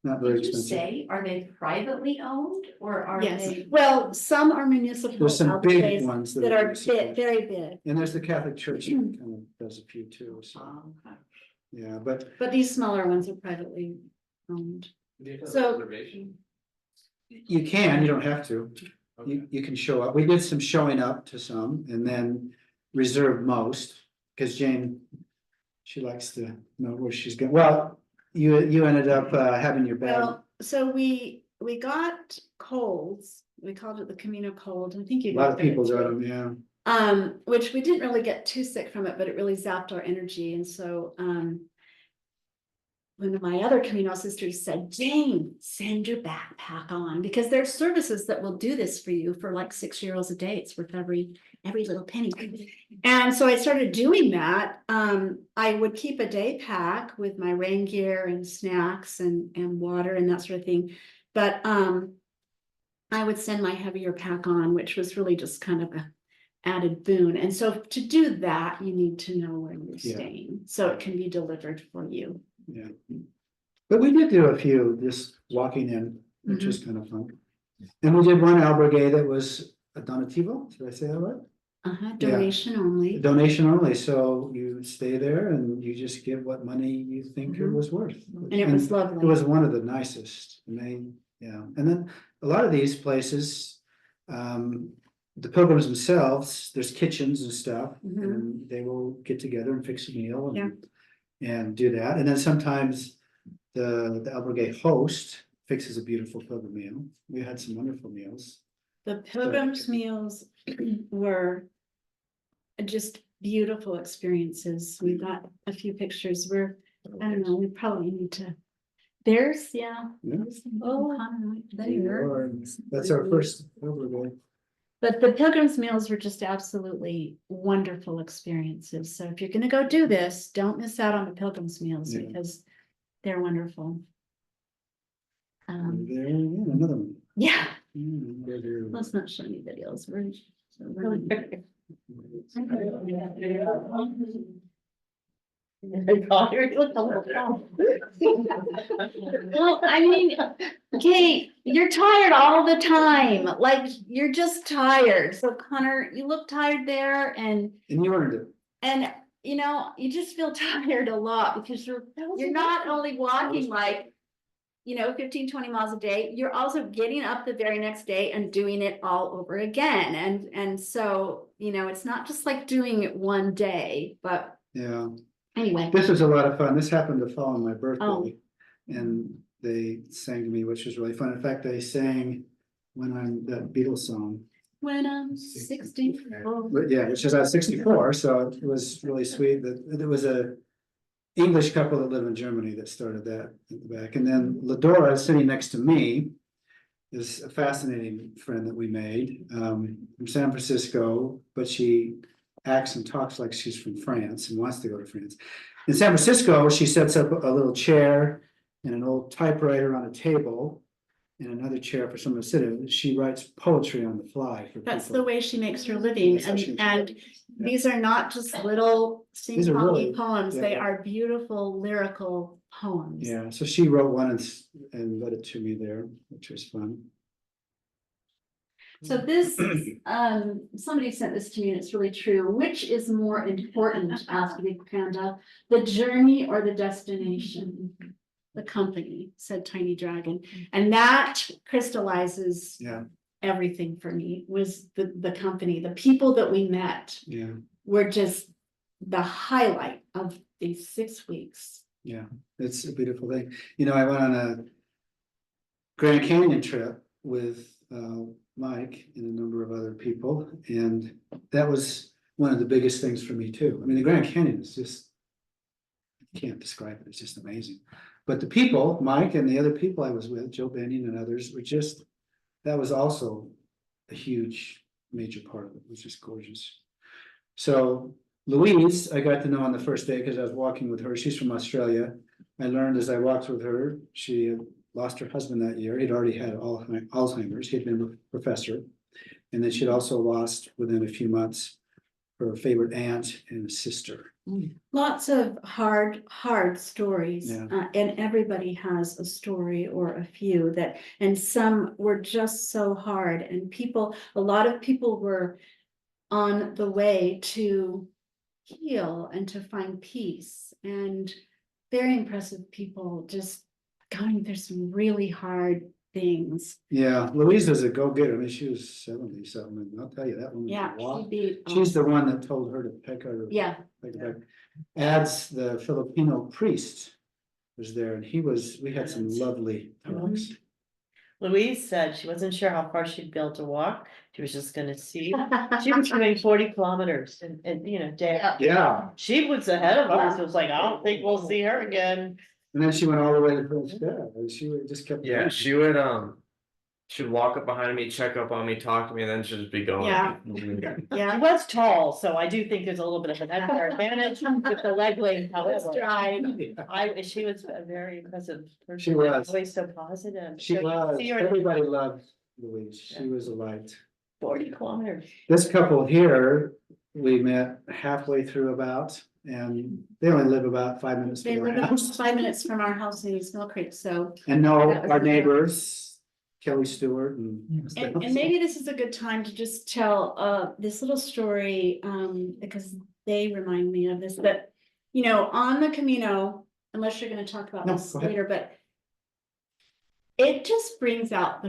not very Did you expensive. say, are they privately owned or are Yes, they? well, some are municipal. There's some big albergues ones that are municipal. very big, And there's the Catholic Church that kind of does a few too, so, Okay. yeah, but but these smaller ones are privately owned. So- you can, you don't have to. You can show up. We did some showing up to some and then reserve most, because Jane, she likes to know where she's going. Well, you ended up having your bag. Well, so we got colds. We called it the Camino cold. I think A you. lot guys of did it people too. got them, yeah. Which we didn't really get too sick from it, but it really zapped our energy. And so, one of my other Camino sisters said, Jane, send your backpack on, because there's services that will do this for you for like €6 a day. It's worth every little penny. And so I started doing that. I would keep a day pack with my rain gear and snacks and water and that sort of thing. But I would send my heavier pack on, which was really just kind of a added boon. And so to do that, you need to know where you're Yeah. staying, so it can be delivered for you. Yeah. But we did do a few just walking in, which was kind of fun. And we did one albergue that was a donativo, did I say that right? Donation only. Donation only, so you stay there and you just give what money you think it was worth. And it was lovely. It was one of the nicest, and and then a lot of these places, the pilgrims themselves, there's kitchens and stuff, Mhm. and they will get together and fix a meal Yeah. and do that, and then sometimes the albergue host fixes a beautiful pilgrim meal. We had some wonderful meals. The pilgrims' meals were just beautiful experiences. We got a few pictures. I don't know, we probably need to. There's, yeah. Yeah. Oh, there. That's our first albergue. But the pilgrims meals were just absolutely wonderful experiences. So if you're gonna go do this, don't miss out on the pilgrims meals Yeah. because they're wonderful. There, yeah, another one. Yeah, There. let's not show any videos. Well, I mean, Kate, you're tired all the time. Like, you're just tired. So Connor, you look tired there and And you earned it. And, you know, you just feel tired a lot because you're not only walking like, 15, 20 miles a day, you're also getting up the very next day and doing it all over again. And so, it's not just like doing it one day, but Yeah, anyway. this was a lot of fun. This happened to fall on my Oh. birthday. And they sang to me, which was really fun. In fact, they sang when I'm that Beatles song. When I'm 64. But yeah, which is I was 64, so it was really sweet that there was a English couple that live in Germany that started that at the back. And then Ladora sitting next to me is a fascinating friend that we made from San Francisco, but she acts and talks like she's from France and wants to go to France. In San Francisco, she sets up a little chair and an old typewriter on a table and another chair for someone to sit in. She writes poetry on the fly for That's people. the way she makes her living. That's how she makes her And living. Yeah. these are not just little These are sing-songy really- poems. They yeah. are beautiful lyrical poems. Yeah, so she wrote one and let it to me there, which was fun. So this, somebody sent this to me and it's really true. Which is more important, asked Big Panda, the journey or the destination? The company, said Tiny Dragon. And that crystallizes Yeah, everything for me, was the company, the people that we met yeah, were just the highlight of these 6 weeks. yeah. It's a beautiful thing. I went on a Grand Canyon trip with Mike and a number of other people, and that was one of the biggest things for me too. I mean, the Grand Canyon is just, you can't describe it, it's just amazing. But the people, Mike and the other people I was with, Joe Bennion and others, were just, that was also a huge major part of it. It was just gorgeous. So Louise, I got to know on the first day because I was walking with her. She's from Australia. I learned as I walked with her, she had lost her husband that year. He'd already had Alzheimer's. He had been a professor. And then she'd also lost within a few months her favorite aunt and sister. Lots of hard stories. Yeah. And everybody has a story or a few that, and some were just so hard. And a lot of people were on the way to heal and to find peace. And very impressive people just going through some really hard things. Yeah, Louise was a go-getter. I mean, she was 70 something, and I'll tell you, that woman Yeah, could walk. she'd be. She's the one that told her to pick her. Yeah. Pick her back. Ads, the Filipino priest was there, and we had some lovely talks. Louise said she wasn't sure how far she'd be able to walk. She was just gonna see. She was doing 40 kilometers and day. Yeah. Yeah, She was ahead of us. It was like, I don't think we'll see her again. and then she went all the way to French Bed, and just kept. Yeah, going. she'd walk up behind me, check up on me, talk to me, and then she'd just be going. Yeah. She Yeah. was tall, so I do think there's a little bit of an unfair advantage with the leg length, however. She was a very impressive person. She was. Always so positive. She So you was, see her at everybody loved Louise, she was a light. 40 kilometers. This couple here, we met halfway through about, and they only live about 5 minutes They from live our about house. 5 minutes from our house in East Mill Creek, so. And know That was our the- neighbors, Kelly Stewart and. And maybe this is a good time to just tell this little story, because they remind me of this, but on the Camino, unless you're gonna talk about No, this go ahead. later, but it just brings out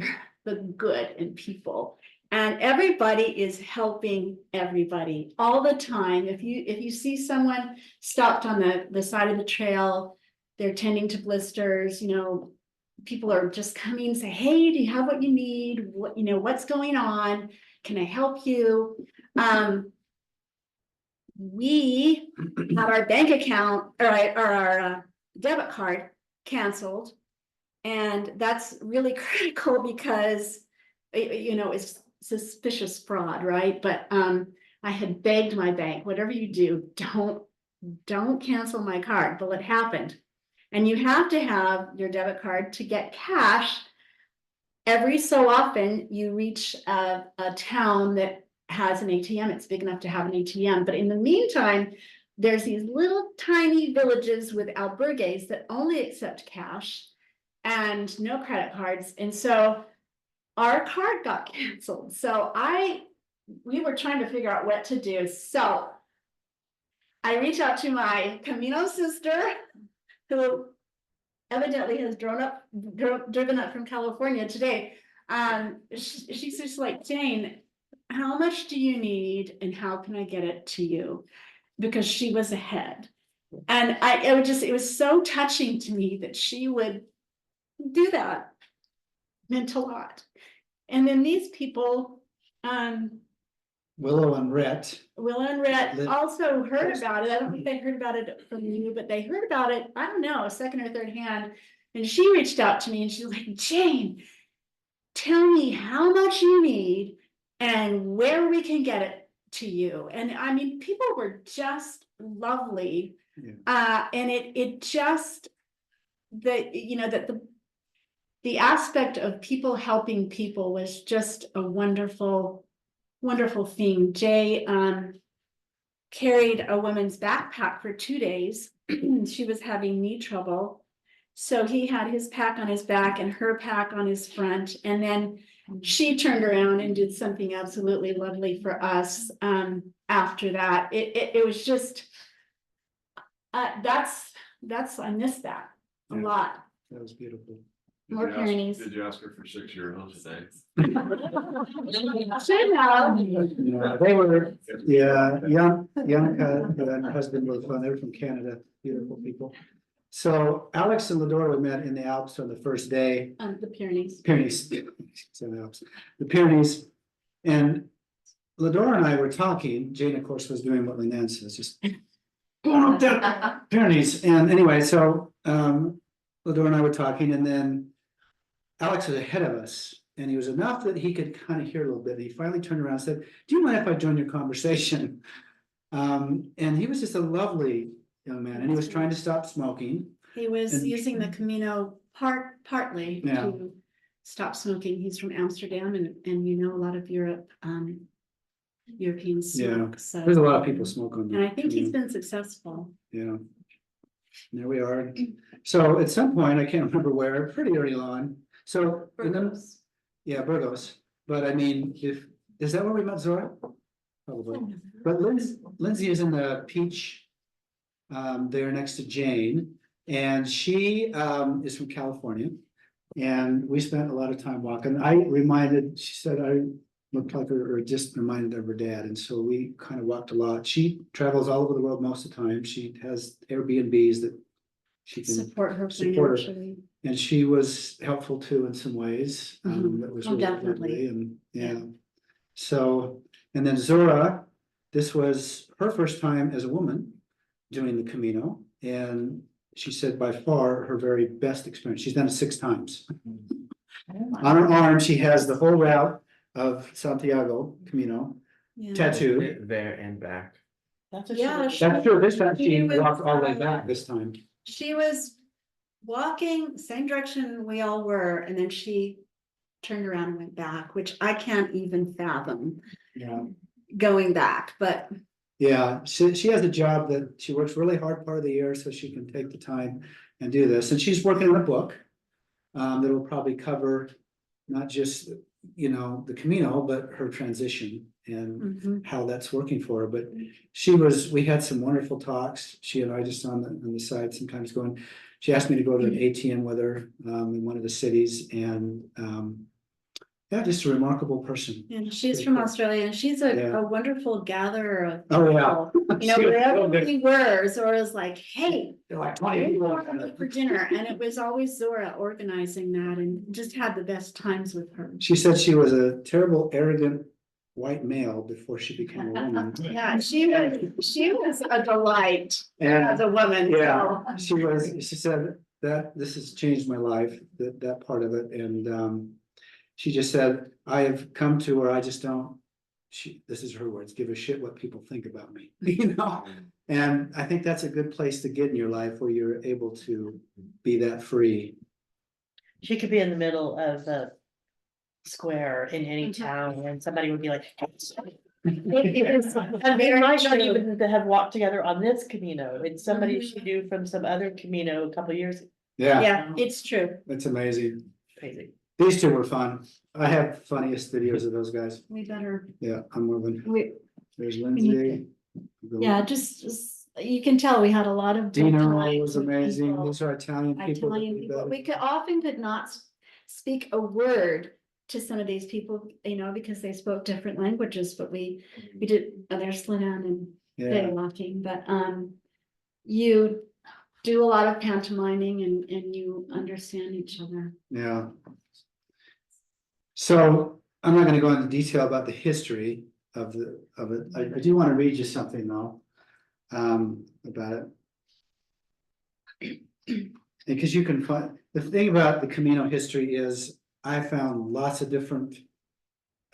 the good in people. And everybody is helping everybody all the time. If you see someone stopped on the side of the trail, they're tending to blisters, people are just coming and say, hey, do you have what you need? What's going on? Can I help you? We had our bank account or our debit card canceled. And that's really critical because, it's suspicious fraud, right? But I had begged my bank, whatever you do, don't cancel my card. Well, it happened. And you have to have your debit card to get cash. Every so often you reach a town that has an ATM. It's big enough to have an ATM. But in the meantime, there's these little tiny villages with albergues that only accept cash and no credit cards. And so our card got canceled. So we were trying to figure out what to do. So I reached out to my Camino sister, who evidently has driven up from California today. She's just like, Jane, how much do you need and how can I get it to you? Because she was ahead. And it was so touching to me that she would do that. Meant a lot. And then these people, Willow and Rhett. Also heard about it. I don't think they heard about it from you, but they heard about it, I don't know, second or third hand. And she reached out to me and she's like, Jane, tell me how much you need and where we can get it to you. And I mean, people were just lovely. Yeah. And it just, the aspect of people helping people was just a wonderful thing. Jay carried a woman's backpack for 2 days. She was having knee trouble. So he had his pack on his back and her pack on his front. And then she turned around and did something absolutely lovely for us after that. It was just, I miss that a lot. That was beautiful. More pyrenees. Did you ask her for €6 today? Should have. Yeah, they were, young, and her husband was fun. They were from Canada, beautiful people. So Alex and Ladora, we met in the Alps on the first day. The Pyrenees. The Pyrenees. And Ladora and I were talking. Jane, of course, was doing what Lynn says, just going up the Pyrenees. And anyway, so Ladora and I were talking, and then Alex was ahead of us, and he was enough that he could kind of hear a little bit. He finally turned around and said, do you mind if I join your conversation? And he was just a lovely young man, and he was trying to stop smoking. He was using the Camino partly to stop smoking. He's from Amsterdam, and a lot of Europeans smoke. So There's a lot of people smoke on and I think he's been successful. Yeah. There we are. So at some point, I can't remember where, pretty early on. So Burgos. Burgos. But I mean, is that where we met Zora? Probably. But Lindsay is in the Peach there next to Jane, and she is from California. And we spent a lot of time walking. She said I looked like her, or just reminded of her dad. And so we kind of walked a lot. She travels all over the world most of the time. She has Airbnbs that she can support her financially. And she was helpful too in some ways. That was really definitely. lovely. And so, and then Zora, this was her first time as a woman doing the Camino. And she said by far her very best experience. She's done it 6 times. On her arm, she has the whole route of Santiago Camino tattooed. There and back. That's what That's true. This time she was, walked all the way back this time. She was walking same direction we all were, and then she turned around and went back, which I can't even fathom going back. But yeah, she has a job that she works really hard part of the year so she can take the time and do this. And she's working on a book that will probably cover not just the Camino, but her transition and how that's working for her. But we had some wonderful talks. She and I just on the side sometimes going. She asked me to go to an ATM with her in one of the cities, and just a remarkable person. and she's from Australia, and she's a wonderful gatherer of Oh people. yeah. Wherever we were, Zora's like, hey, They're like 20 people. for dinner, and it was always Zora organizing that, and just had the best times with her. She said she was a terrible, arrogant white male before she became a woman. Yeah, she was a delight And as a woman. she said that this has changed my life, that part of it. And she just said, I have come to where I just don't. This is her words, give a shit what people think about me, you know? And I think that's a good place to get in your life where you're able to be that free. She could be in the middle of the square in any Mhm. town and somebody would be like. It is And they very might not true. even have walked together on this Camino. It's somebody Mhm. she knew from some other Camino a couple years. Yeah, Yeah, it's true. that's amazing. Crazy. These two were fun. I have funniest videos of those guys. We better, Yeah, I'm moving. There's need Lindsay. yeah, just, you can tell we had a lot of. Dino delight was with amazing. people. These are Italian people. that Italian do people, that. we could not speak a word to some of these people, you know, because they spoke different languages, but we did, there's Lenan and Yeah, they walking, but, you do a lot of pantomiming and you understand each other. yeah. So I'm not gonna go into detail about the history of it. I do want to read you something though. About it. Because you can find, the thing about the Camino history is I found lots of different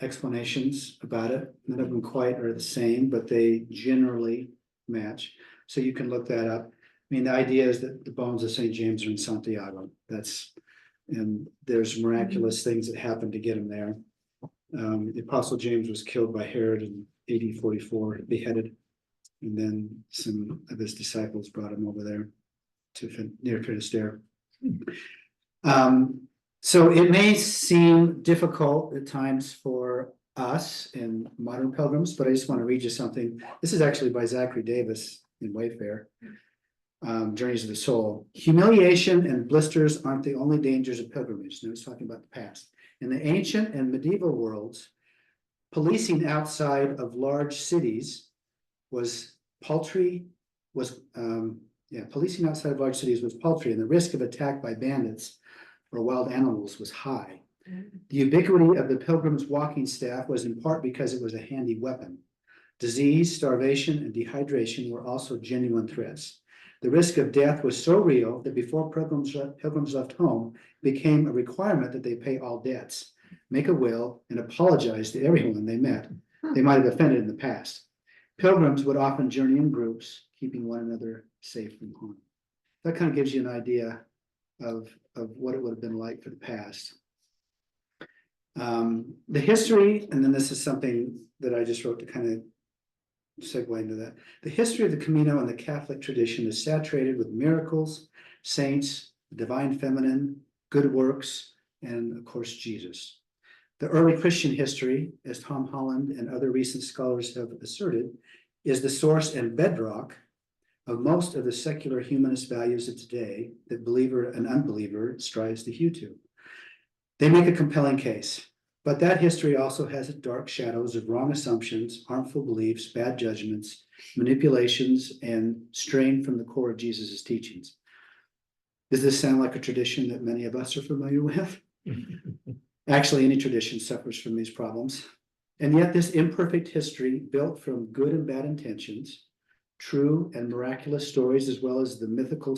explanations about it. None of them quite are the same, but they generally match. So you can look that up. I mean, the idea is that the bones of St. James are in Santiago. And there's miraculous things that happened to get him there. The Apostle James was killed by Herod in AD 44, beheaded. And then some of his disciples brought him over there to near Finisterre. So it may seem difficult at times for us and modern pilgrims, but I just want to read you something. This is actually by Zachary Davis in Wayfair. Journeys of the Soul. Humiliation and blisters aren't the only dangers of pilgrimage. Now he's talking about the past. In the ancient and medieval worlds, policing outside of large cities was paltry, policing outside of large cities was paltry, and the risk of attack by bandits or wild animals was high. The ubiquity of the pilgrim's walking staff was in part because it was a handy weapon. Disease, starvation, and dehydration were also genuine threats. The risk of death was so real that before pilgrims left home, it became a requirement that they pay all debts, make a will, and apologize to everyone they met they might have offended in the past. Pilgrims would often journey in groups, keeping one another safe from harm. That kind of gives you an idea of what it would have been like for the past. The history, and then this is something that I just wrote to kind of segue into that. The history of the Camino and the Catholic tradition is saturated with miracles, saints, the divine feminine, good works, and of course, Jesus. The early Christian history, as Tom Holland and other recent scholars have asserted, is the source and bedrock of most of the secular humanist values of today that believer and unbeliever strives to hew to. They make a compelling case. But that history also has dark shadows of wrong assumptions, harmful beliefs, bad judgments, manipulations, and strain from the core of Jesus's teachings. Does this sound like a tradition that many of us are familiar with? Actually, any tradition suffers from these problems. And yet this imperfect history, built from good and bad intentions, true and miraculous stories, as well as the mythical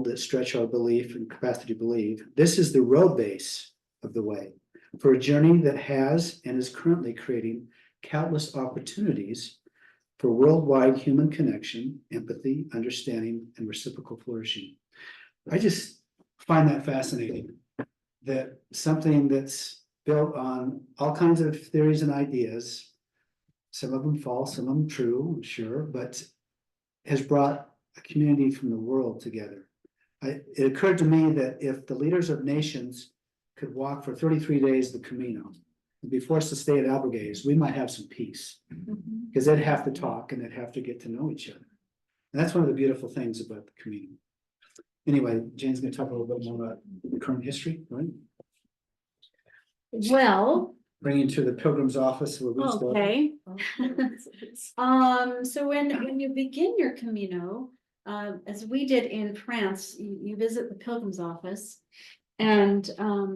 that stretch our belief and capacity to believe, this is the road base of the way for a journey that has and is currently creating countless opportunities for worldwide human connection, empathy, understanding, and reciprocal flourishing. I just find that fascinating, that something that's built on all kinds of theories and ideas, some of them false, some of them true, I'm sure, but has brought a community from the world together. It occurred to me that if the leaders of nations could walk for 33 days the Camino and be forced to stay at Albergues, we might have some peace, because they'd have to talk and they'd have to get to know each other. And that's one of the beautiful things about the Camino. Anyway, Jane's going to talk a little bit more about the current history, right? Well, Bring you to the Pilgrim's office where we started. okay. So when you begin your Camino, as we did in France, you visit the Pilgrim's office. And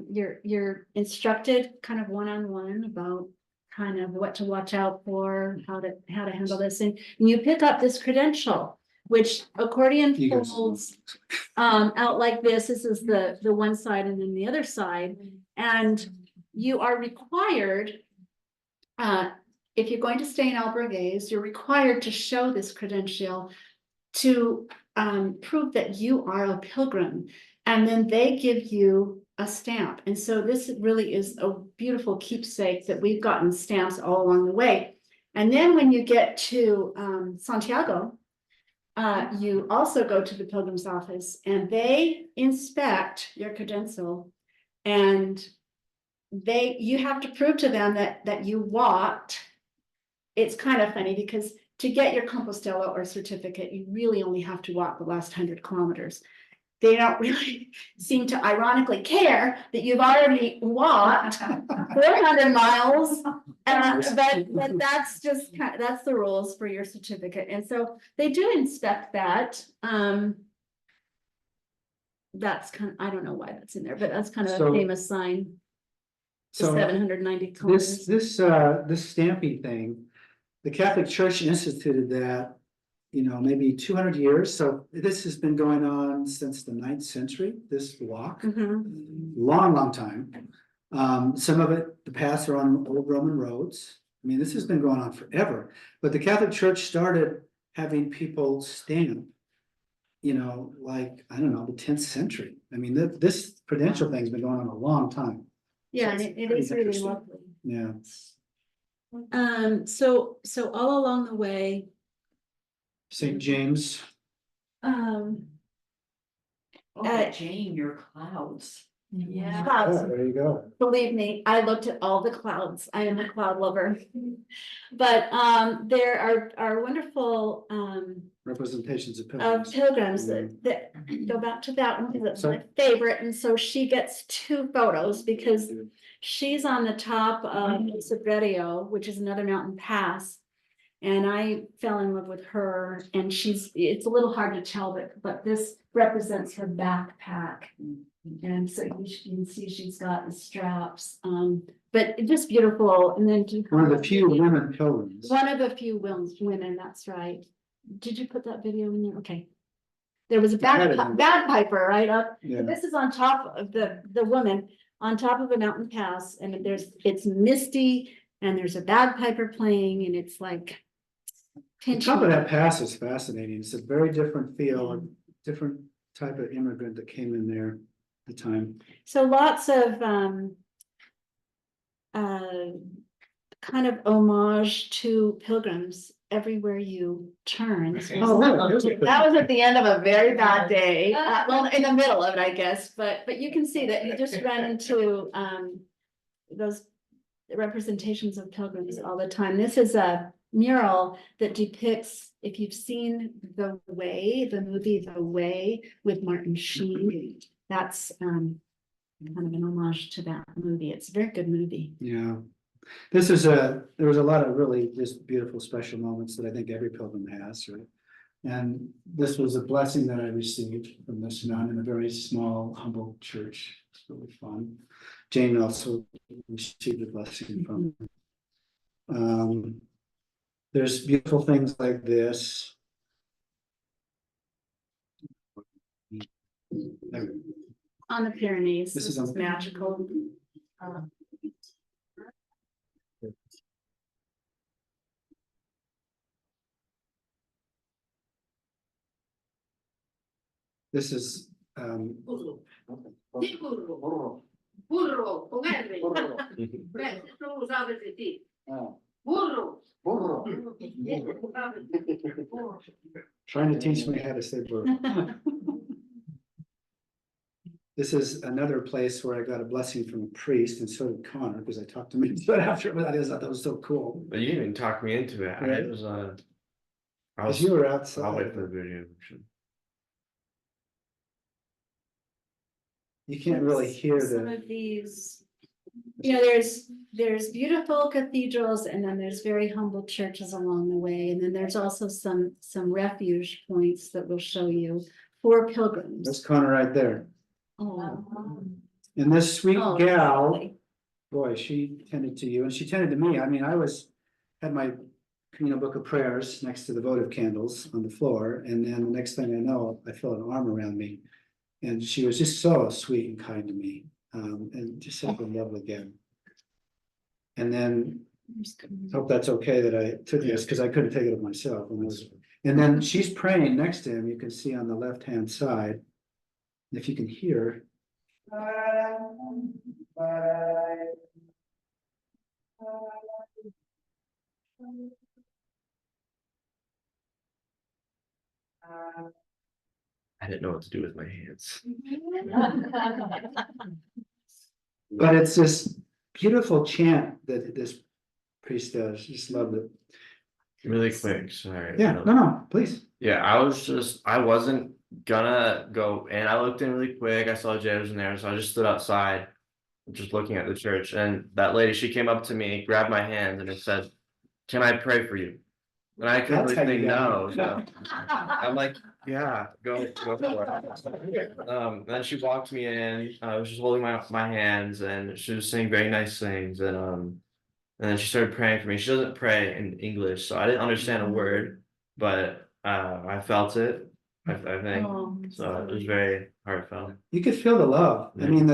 you're instructed kind of one-on-one about kind of what to watch out for, how to handle this, and you pick up this credential which accordion You guys- folds out like this. This is the one side and then the other side. And you are required, if you're going to stay in Albergues, you're required to show this credential to prove that you are a pilgrim. And then they give you a stamp. And so this really is a beautiful keepsake that we've gotten stamps all along the way. And then when you get to Santiago, you also go to the pilgrim's office and they inspect your credential. And you have to prove to them that you walked. It's kind of funny because to get your Compostela or certificate, you really only have to walk the last 100 kilometers. They don't really seem to ironically care that you've already walked 400 miles. But that's just that's the rules for your certificate. And so they do inspect that. That's I don't know why that's in there, but that's kind of a So- famous sign. The So 790 kilometers. this stamping thing, the Catholic Church instituted that, maybe 200 years. So this has been going on since the 9th century, this walk, long time. Some of it, the paths are on old Roman roads. I mean, this has been going on forever, but the Catholic Church started having people stamp, like, I don't know, the 10th century. I mean, this credential thing's been going on a long time. Yeah, So and it's it pretty is really interesting. lovely. Yeah. So all along the way, St. James. Jane, your clouds. Yeah. Clouds. Oh, there you go. Believe me, I looked at all the clouds. I am a cloud lover. But there are wonderful Representations of of pilgrims. pilgrims that go back to that one because it's my favorite. And so she gets 2 photos because she's on the top of Sabrerio, which is another mountain pass. And I fell in love with her and it's a little hard to tell, but this represents her backpack. And so you can see she's got the straps, but just beautiful. And then One of the few women pilgrims. one of the few women, that's right. Did you put that video in there? Okay. There was a bagpiper right up. Yeah. This is on top of the woman on top of a mountain pass, and it's misty, and there's a bagpiper playing, and it's like. The top of that pass is fascinating. It's a very different feel, a different type of immigrant that came in there at the time. So lots of kind of homage to pilgrims everywhere you turn. Oh, really? That was at the end of a very bad day, well, in the middle of it, I guess, but you can see that you just ran into those representations of pilgrims all the time. This is a mural that depicts, if you've seen The Way, the movie The Way with Martin Sheen, that's kind of an homage to that movie. It's a very good movie. Yeah. There was a lot of really just beautiful special moments that I think every pilgrim has, right? And this was a blessing that I received from this nun in a very small, humble church. It's really fun. Jane also received a blessing from her. There's beautiful things like this. On the Pyrenees, This this is is on- magical. This is Burro, con R. Beh, tu usava il T. Burro. trying to teach me how to say bird. This is another place where I got a blessing from a priest, and so did Connor, because I talked to him after, but I thought that was so cool. But you didn't even talk me into it. Yeah. It was I Because you were I'll outside. wait for the video. You can't really hear Some the, of these, there's beautiful cathedrals and then there's very humble churches along the way. And then there's also some refuge points that will show you for pilgrims. that's Connor right there. Oh. And this sweet Oh, gal, lovely. boy, she tended to you and she tended to me. I mean, had my Camino Book of Prayers next to the votive candles on the floor. And then the next thing I know, I felt an arm around me. And she was just so sweet and kind to me, and just such a lovely gal. And then, hope that's okay that I took this, because I couldn't take it up myself. And then she's praying next to him, you can see on the left-hand side. If you can hear. I didn't know what to do with my hands. But it's this beautiful chant that this priest does, just love it. Really quick, sorry. Yeah, no, please. Yeah, I wasn't gonna go and I looked in really quick. I saw Jay was in there, so I just stood outside, just looking at the church. And that lady, she came up to me, grabbed my hand, and it said, "Can I pray for you?" And I couldn't That's really how you say got no. it. So I'm like, yeah, go for it. Then she walked me in. I was just holding my hands, and she was saying very nice things. And then she started praying for me. She doesn't pray in English, so I didn't understand a word, but I felt it. I think so. It was very heartfelt. You could feel the love. I Yeah. mean,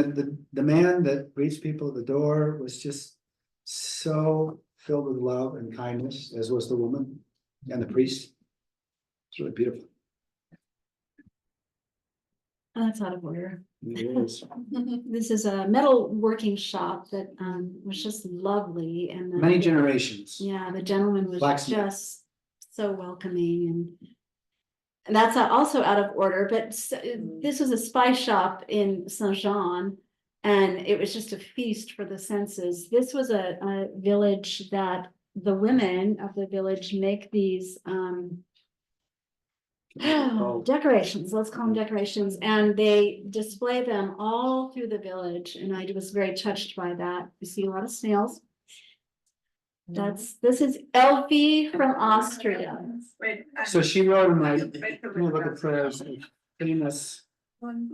the man that greets people at the door was just so filled with love and kindness, as was the woman and the priest. It's really beautiful. That's out of order. It is. This is a metal working shop that was just lovely, and Many generations. yeah, the gentleman was Blacksmith. just so welcoming, and that's also out of order. But this was a spice shop in Saint Jean, and it was just a feast for the senses. This was a village that the women of the village make these decorations, let's call them decorations, and they display them all through the village, and I was very touched by that. You see a lot of snails. This is Elfie from Austria. So she wrote in my book of prayers, famous one.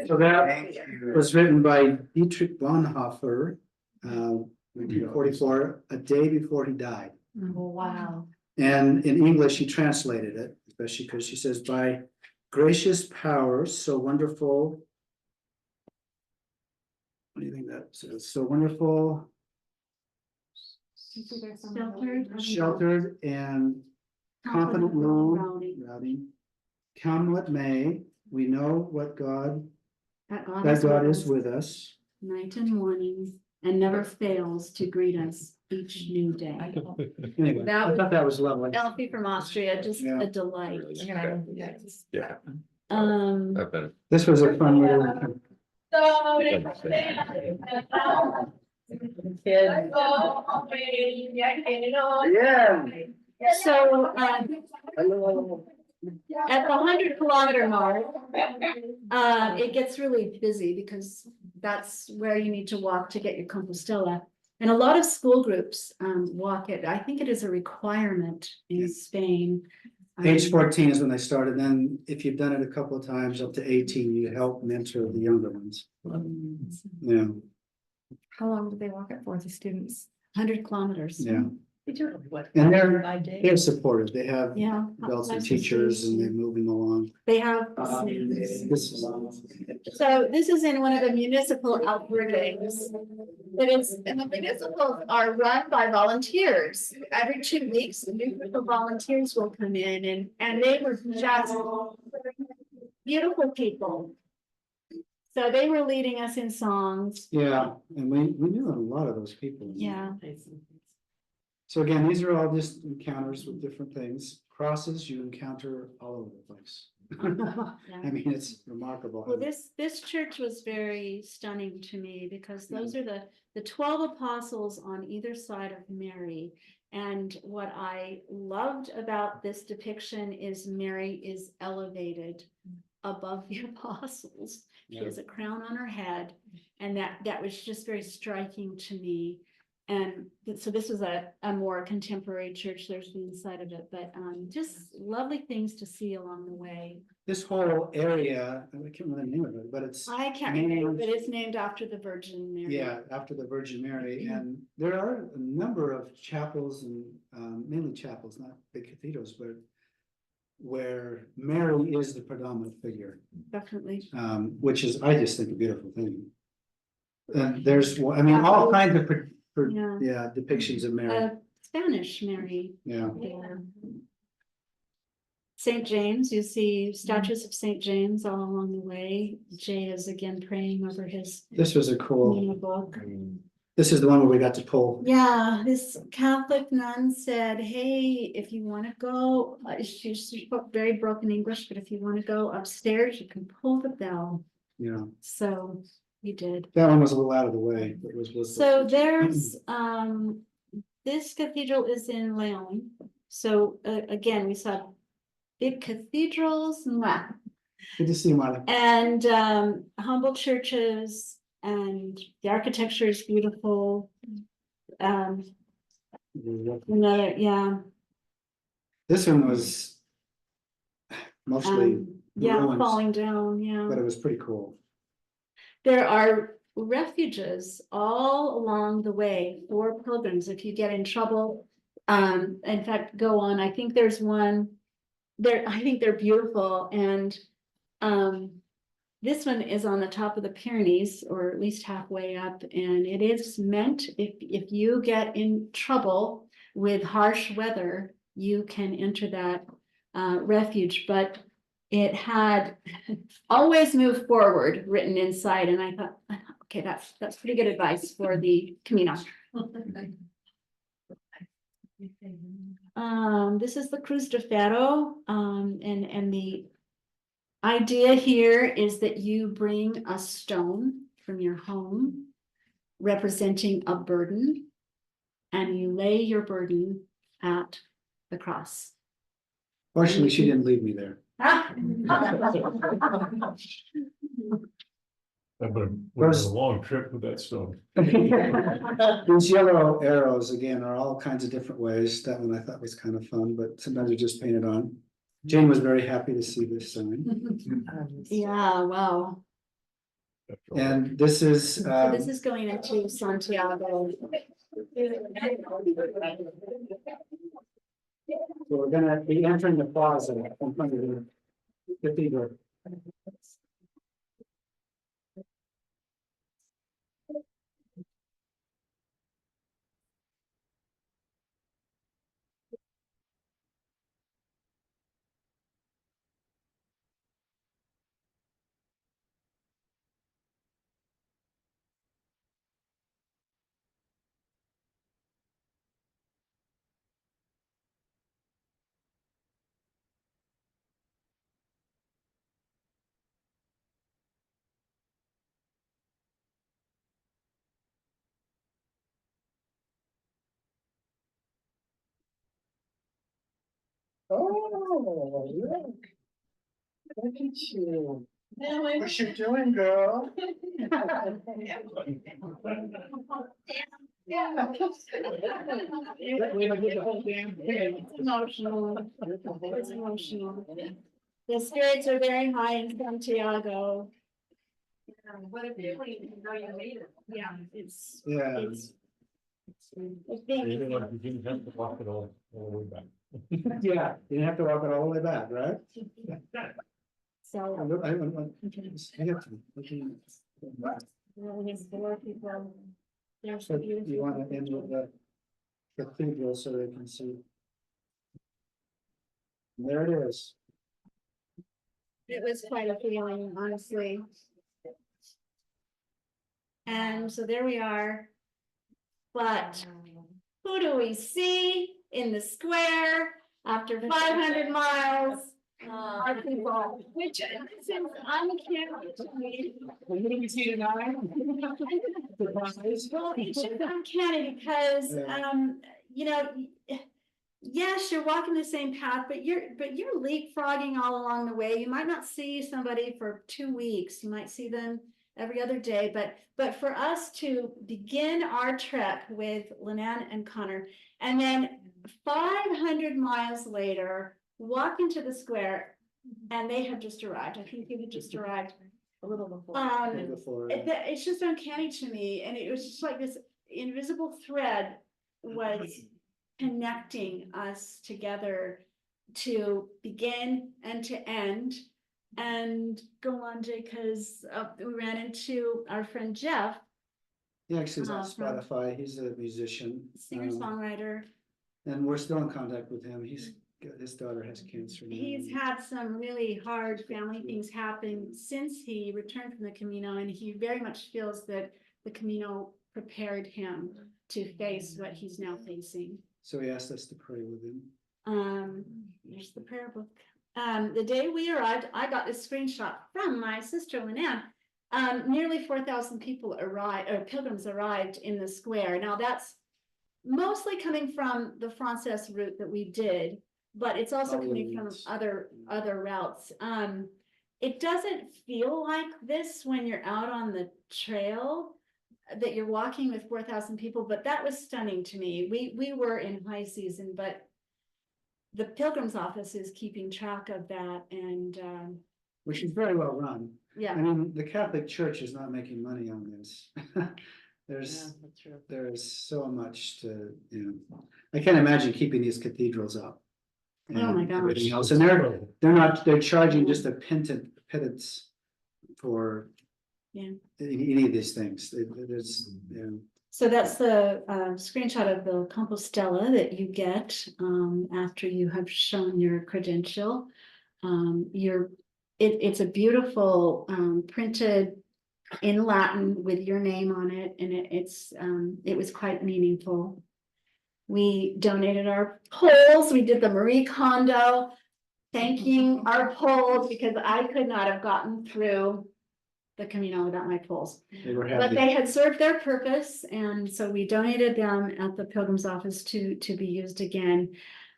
So that was written by Dietrich Bonhoeffer, 1944, a day before he died. Oh, wow. And in English, he translated it, especially because she says, by gracious powers so wonderful. What do you think that says? So wonderful, sheltered and confident routing. Come what may, we know what God, that God is with us. Night and morning, and never fails to greet us each new day. Anyway, I thought that was lovely. Elfie from Austria, just Yeah. a delight. Yeah. I've been. This was a fun little. Yeah. So, Hello. at the 100-kilometer mark, it gets really busy because that's where you need to walk to get your Compostela. And a lot of school groups walk it. I think it is a requirement in Spain. Age 14 is when they started. Then if you've done it a couple of times up to 18, you help mentor the younger ones. Yeah, How long do they walk it for, the students? 100 kilometers. yeah. What? And they're 5 days? They're supportive. They have Yeah. belts and teachers and they move them along. They have. This is. So this is in one of the municipal outbreaks. And the municipals are run by volunteers. Every 2 weeks, a new group of volunteers will come in and they were just beautiful people. So they were leading us in songs. Yeah, and we knew a lot of those people. Yeah. So again, these are all just encounters with different things. Crosses you encounter all over the place. I mean, it's remarkable. Well, this church was very stunning to me because those are the 12 apostles on either side of Mary. And what I loved about this depiction is Mary is elevated above the apostles. She has a crown on her head. And that was just very striking to me. And so this was a more contemporary church. There's the inside of it, but just lovely things to see along the way. This whole area, I can't remember the name of it, but it's. I can't remember, but it's named after the Virgin Mary. Yeah, after the Virgin Mary, and there are a number of chapels and mainly chapels, not big cathedrals, but where Mary is the predominant figure, Definitely. which is, I just think, a beautiful thing. And there's, I mean, all kinds of, Yeah. depictions of Mary, Spanish Mary. yeah. Yeah. Saint James, you see statues of Saint James all along the way. Jay is again praying over his This was a cool, book. this is the one where we got to pull. Yeah, this Catholic nun said, hey, if you want to go, she spoke very broken English, but if you want to go upstairs, you can pull the bell. Yeah, So we did. that one was a little out of the way, but it was. So there's, this cathedral is in Leon. So again, we saw big cathedrals, mwah, Good to see you, Marta. and humble churches, and the architecture is beautiful. Another, yeah. This one was mostly Yeah, ruins, falling down, yeah. but it was pretty cool. There are refuges all along the way for pilgrims if you get in trouble. In fact, go on, I think there's one there, I think they're beautiful, and this one is on the top of the Pyrenees, or at least halfway up, and it is meant if you get in trouble with harsh weather, you can enter that refuge, but it had always move forward written inside, and I thought, okay, that's pretty good advice for the Camino. This is the Cruz de Ferro, and the idea here is that you bring a stone from your home representing a burden, and you lay your burden at the cross. Fortunately, she didn't leave me there. That would have been a long trip with that stone. These yellow arrows, again, are all kinds of different ways. That one I thought was kind of fun, but sometimes they're just painted on. Jane was very happy to see this sign. Yeah, wow. And this is, So this is going into Santiago. so we're gonna be entering the plaza in front of the cathedral. Oh, look. Look at you. What you doing, girl? It's emotional. It's emotional. The spirits are very high in Santiago. What a feeling, you know you made it. Yeah, it's. Yeah. It's You being. didn't have to walk it all the way back. Yeah, you didn't have to walk it all the way back, right? So. I have to. Really, it's four people. There's So the beautiful. you want to end with the cathedral so they can see. There it is. It was quite a feeling, honestly. And so there we are. But who do we see in the square after 500 miles? Our people, which seems uncanny to me. Well, who do we see tonight? Well, it's just uncanny because, you know, yes, you're walking the same path, but you're leapfrogging all along the way. You might not see somebody for 2 weeks. You might see them every other day, but for us to begin our trek with Lynanne and Connor, and then 500 miles later, walk into the square, and they had just arrived. I think they had just arrived. A little before. Before, It's just uncanny to me, and it was just like this invisible thread was connecting us together to begin and to end and go on to, because we ran into our friend Jeff, he actually is on from- Spotify, he's a musician. singer-songwriter. And we're still in contact with him, his daughter has cancer. now. He's had some really hard family things happen since he returned from the Camino, and he very much feels that the Camino prepared him to face what he's now facing. So he asked us to pray with him. Here's the prayer book. The day we arrived, I got this screenshot from my sister Lynanne. Nearly 4,000 people arrived, or pilgrims arrived in the square. Now that's mostly coming from the Frances route that we did, but it's also coming from other routes. It doesn't feel like this when you're out on the trail, that you're walking with 4,000 people, but that was stunning to me. We were in high season, but the Pilgrim's Office is keeping track of that, and Which is very well run. yeah. I mean, the Catholic Church is not making money on this. There's, That's true. there's so much to, I can't imagine keeping these cathedrals up. Oh my and gosh. everything else, and they're charging just a pittance for. Yeah. Any of these things, there's, So that's the screenshot of the Compostela that you get after you have shown your credential. It's a beautiful printed in Latin with your name on it, and it was quite meaningful. We donated our poles. We did the Marie Kondo, thanking our poles, because I could not have gotten through the Camino without my poles. they were But happy. they had served their purpose, and so we donated them at the Pilgrim's Office to be used again.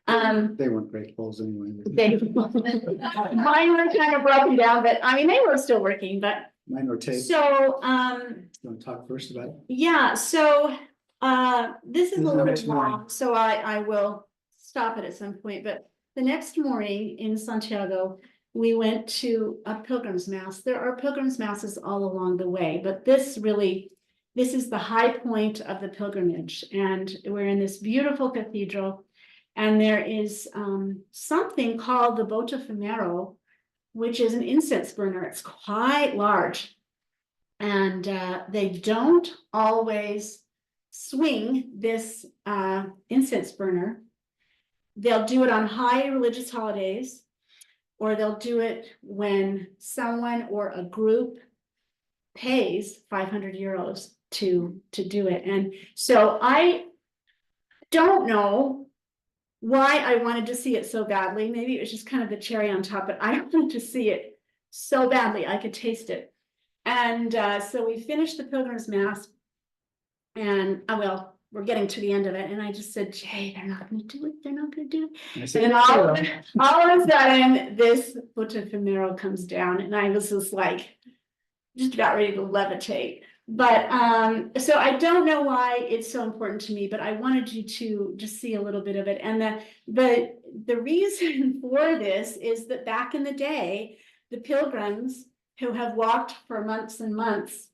They weren't great polls anyway. They, mine were kind of broken down, but I mean, they were still working, but Mine were taped. so, Want to talk first about it? yeah, so, this is a This is the little next morning. long, so I will stop it at some point, but the next morning in Santiago, we went to a pilgrim's mass. There are pilgrim's masses all along the way, but this is the high point of the pilgrimage, and we're in this beautiful cathedral, and there is something called the Botafumeiro, which is an incense burner. It's quite large, and they don't always swing this incense burner. They'll do it on high religious holidays, or they'll do it when someone or a group pays 500 euros to do it. And so I don't know why I wanted to see it so badly. Maybe it was just kind of the cherry on top, but I wanted to see it so badly. I could taste it. And so we finished the Pilgrim's Mass, and we're getting to the end of it. And I just said, Jay, they're not going to do it. They're not going to do it. And I said, And all of a sudden, this Botafumeiro comes down, and I was just like, just about ready to levitate. But so I don't know why it's so important to me, but I wanted you to just see a little bit of it. And the reason for this is that back in the day, the pilgrims who have walked for months and months,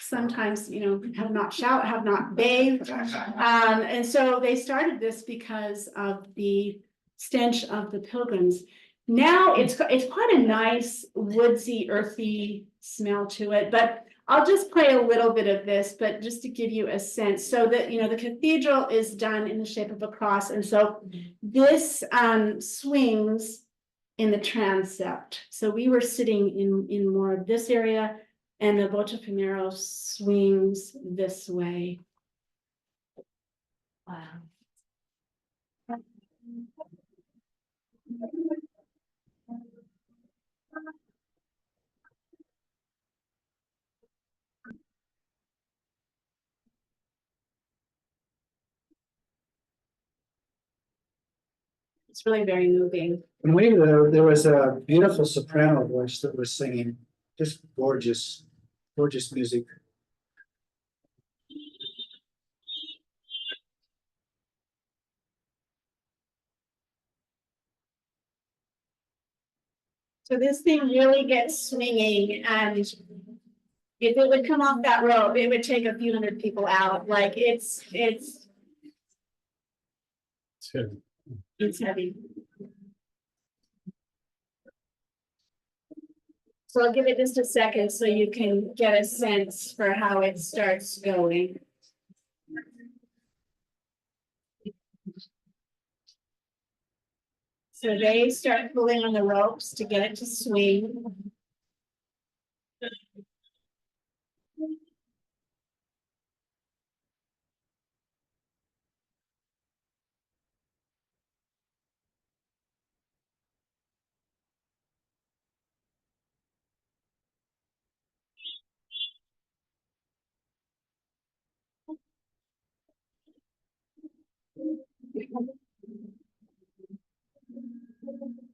sometimes, have not bathed. And so they started this because of the stench of the pilgrims. Now it's quite a nice woodsy, earthy smell to it, but I'll just play a little bit of this, but just to give you a sense. So that, the cathedral is done in the shape of a cross. And so this swings in the transept. So we were sitting in more of this area, and the Botafumeiro swings this way. Wow. It's really very moving. When we were there was a beautiful soprano voice that was singing, just gorgeous. gorgeous music. So this thing really gets swinging, and if it would come off that rope, it would take a few hundred people out. Like it's heavy. So I'll give it just a second so you can get a sense for how it starts going. So they start pulling on the ropes to get it to swing.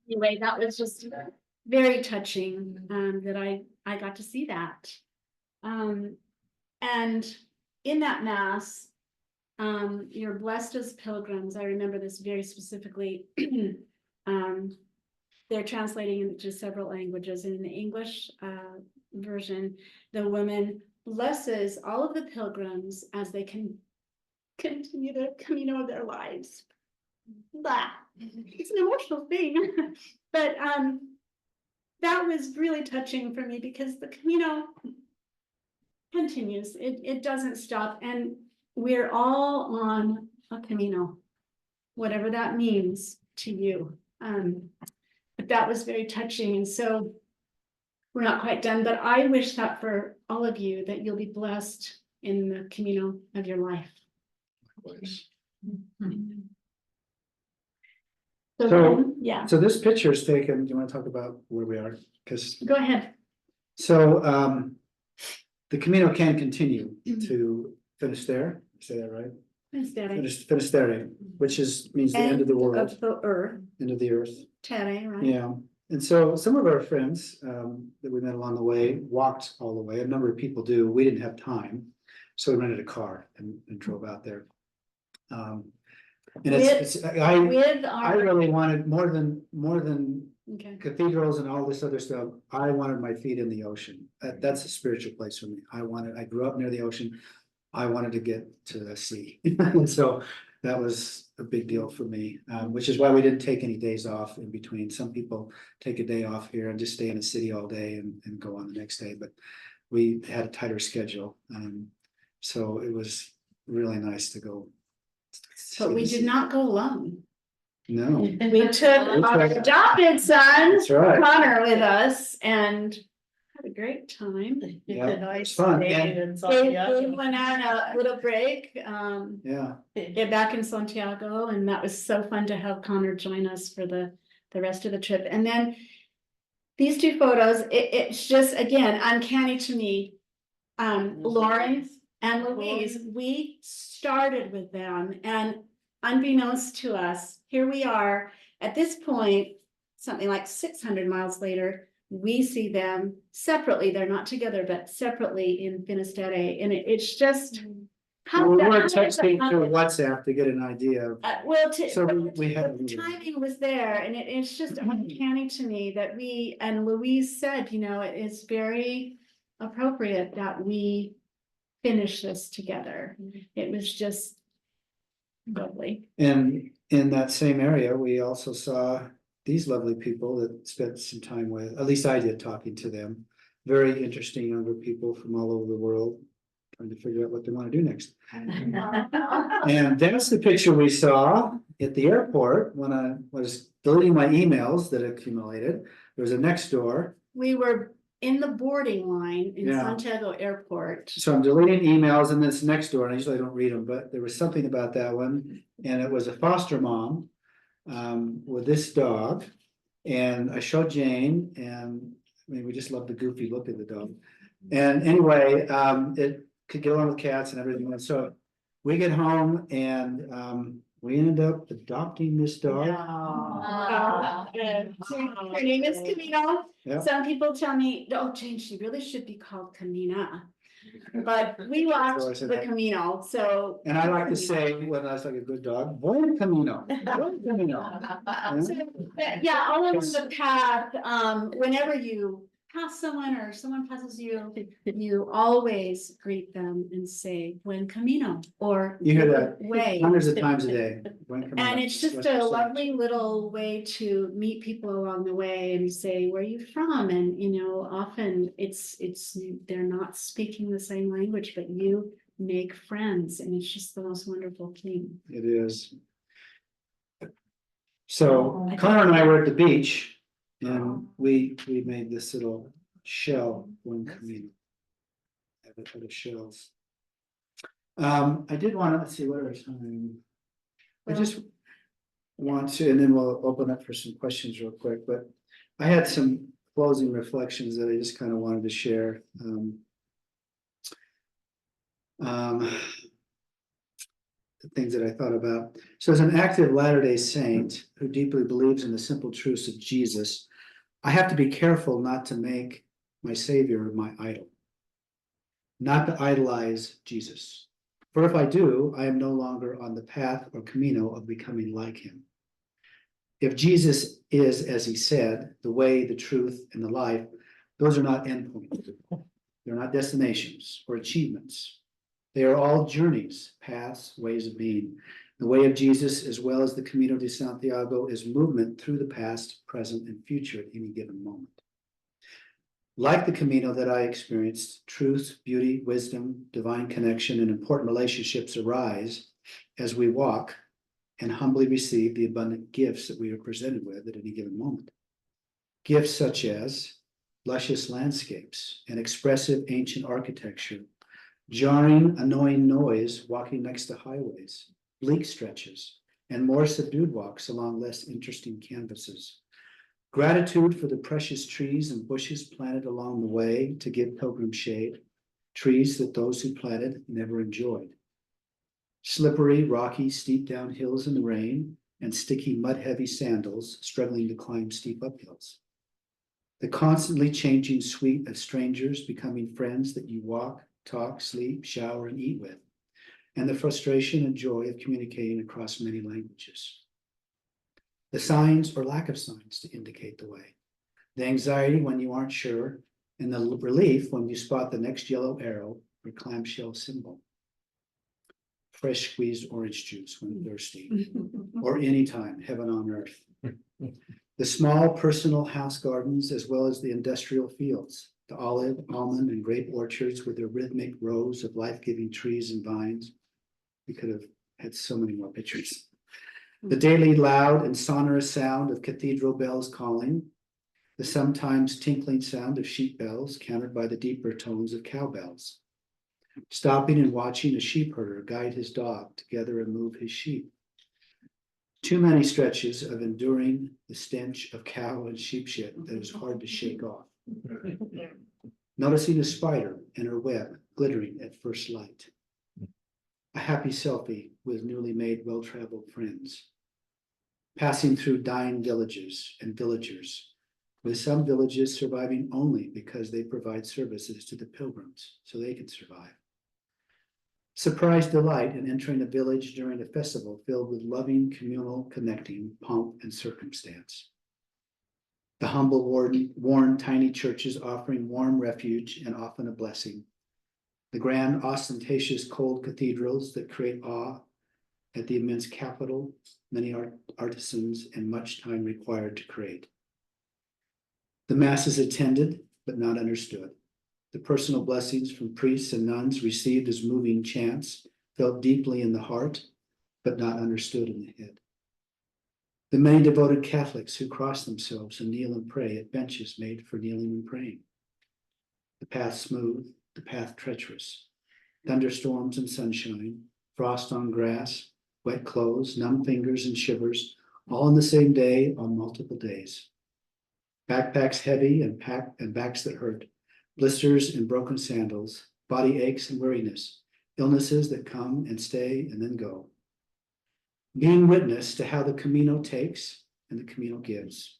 Anyway, that was just very touching, that I got to see that. And in that mass, you're blessed as pilgrims. I remember this very specifically. They're translating into several languages. In the English version, the woman blesses all of the pilgrims as they can continue the Camino of their lives. Blah. It's an emotional thing, but that was really touching for me because the Camino continues. It doesn't stop, and we're all on a Camino, whatever that means to you. But that was very touching, and so we're not quite done, but I wish that for all of you, that you'll be blessed in the Camino of your life. So, yeah, so this picture is taken, do you want to talk about where we are? Because, go ahead. so, the Camino can continue to finish there, say that right? Finish there, which means the end of the world, Of the earth, end of the earth. Tere, right? Yeah, and so some of our friends that we met along the way walked all the way. A number of people do. We didn't have time, so we rented a car and drove out there. And I really wanted more than Okay. cathedrals and all this other stuff. I wanted my feet in the ocean. That's a spiritual place for me. I grew up near the ocean. I wanted to get to the sea. So that was a big deal for me, which is why we didn't take any days off in between. Some people take a day off here and just stay in the city all day and go on the next day, but we had a tighter schedule. So it was really nice to go. But we did not go alone. No. We took our adopted son, That's right. Connor, with us, and had a great time. Yeah, It's a nice fun, day yeah. in We Santiago. went on a little break, Yeah, get back in Santiago, and that was so fun to have Connor join us for the rest of the trip. And then these two photos, it's just, again, uncanny to me. Lauren and Louise, we started with them, and unbeknownst to us, here we are at this point, something like 600 miles later, we see them separately. They're not together, but separately in Finisterre. And it's just how we that- were how does that texting through happen? WhatsApp to get an idea of, so we had. The timing was there, and it's just uncanny to me that and Louise said, it's very appropriate that we finish this together. It was just lovely. And in that same area, we also saw these lovely people that spent some time with, at least I did, talking to them. Very interesting younger people from all over the world, trying to figure out what they want to do next. And that's the picture we saw at the airport when I was deleting my emails that accumulated. There was a next door. We were in the boarding line in Yeah. Santiago Airport. So I'm deleting emails and this next door, and I usually don't read them, but there was something about that one. And it was a foster mom with this dog. And I showed Jane, and I mean, we just love the goofy look of the dog. And anyway, it could get along with cats and everything. And so we get home, and we ended up adopting this dog. Her name is Camino. Yeah. Some people tell me, oh, Jane, she really should be called Camina. But we watched So I said, the Camino, so. And I like to say, when I was like a good dog, buen camino. Buen camino. So, yeah, all along the path, whenever you pass someone or someone passes you, you always greet them and say, buen camino, or. You hear that way. hundreds of times a day. Buen camino. And it's just a lovely little way to meet people along the way and say, where are you from? And, you know, often it's, they're not speaking the same language, but you make friends, and it's just the most wonderful thing. It is. So Connor and I were at the beach and we made this little shell, buen camino. Out of shells. I did want to, let's see, what are time? I just want to, and then we'll open up for some questions real quick, but I had some closing reflections that I just kind of wanted to share. The things that I thought about. So as an active Latter-day Saint who deeply believes in the simple truths of Jesus, I have to be careful not to make my Savior my idol, not to idolize Jesus. For if I do, I am no longer on the path or camino of becoming like him. If Jesus is, as he said, the way, the truth, and the life, those are not endpoints. They're not destinations or achievements. They are all journeys, paths, ways of being. The way of Jesus, as well as the Camino de Santiago, is movement through the past, present, and future at any given moment. Like the Camino that I experienced, truth, beauty, wisdom, divine connection, and important relationships arise as we walk and humbly receive the abundant gifts that we are presented with at any given moment. Gifts such as luscious landscapes and expressive ancient architecture, jarring, annoying noise walking next to highways, bleak stretches, and more subdued walks along less interesting canvases. Gratitude for the precious trees and bushes planted along the way to give pilgrim shade, trees that those who planted never enjoyed. Slippery, rocky, steep down hills in the rain, and sticky, mud-heavy sandals struggling to climb steep uphills. The constantly changing suite of strangers becoming friends that you walk, talk, sleep, shower, and eat with, and the frustration and joy of communicating across many languages. The signs or lack of signs to indicate the way, the anxiety when you aren't sure, and the relief when you spot the next yellow arrow or clamshell symbol. Fresh squeezed orange juice when thirsty, or anytime, heaven on earth. The small personal house gardens, as well as the industrial fields, the olive, almond, and grape orchards with their rhythmic rows of life-giving trees and vines. We could have had so many more pictures. The daily loud and sonorous sound of cathedral bells calling, the sometimes tinkling sound of sheep bells countered by the deeper tones of cowbells. Stopping and watching a sheep herder guide his dog to gather and move his sheep. Too many stretches of enduring the stench of cow and sheep shit that is hard to shake off. Noticing a spider in her web glittering at first light. A happy selfie with newly made well-traveled friends. Passing through dying villages and villagers, with some villages surviving only because they provide services to the pilgrims so they can survive. Surprise delight in entering a village during a festival filled with loving, communal, connecting pomp and circumstance. The humble, worn, tiny churches offering warm refuge and often a blessing. The grand, ostentatious, cold cathedrals that create awe at the immense capital, many artisans, and much time required to create. The masses attended, but not understood. The personal blessings from priests and nuns received as moving chants, felt deeply in the heart, but not understood in the head. The many devoted Catholics who cross themselves and kneel and pray at benches made for kneeling and praying. The path smooth, the path treacherous. Thunderstorms and sunshine, frost on grass, wet clothes, numb fingers and shivers, all on the same day on multiple days. Backpacks heavy and backs that hurt, blisters and broken sandals, body aches and weariness, illnesses that come and stay and then go. being witness to how the Camino takes and the Camino gives,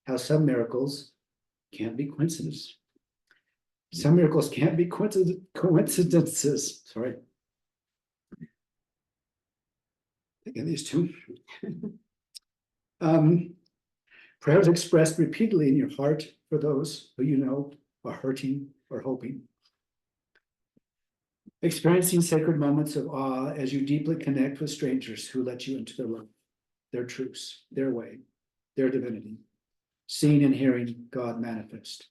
how some miracles can't be coincidences. Some miracles can't be coincidences. Sorry. Again, these two. Prayers expressed repeatedly in your heart for those who you know are hurting or hoping. Experiencing sacred moments of awe as you deeply connect with strangers who let you into their love, their truths, their way, their divinity. Seeing and hearing God manifest.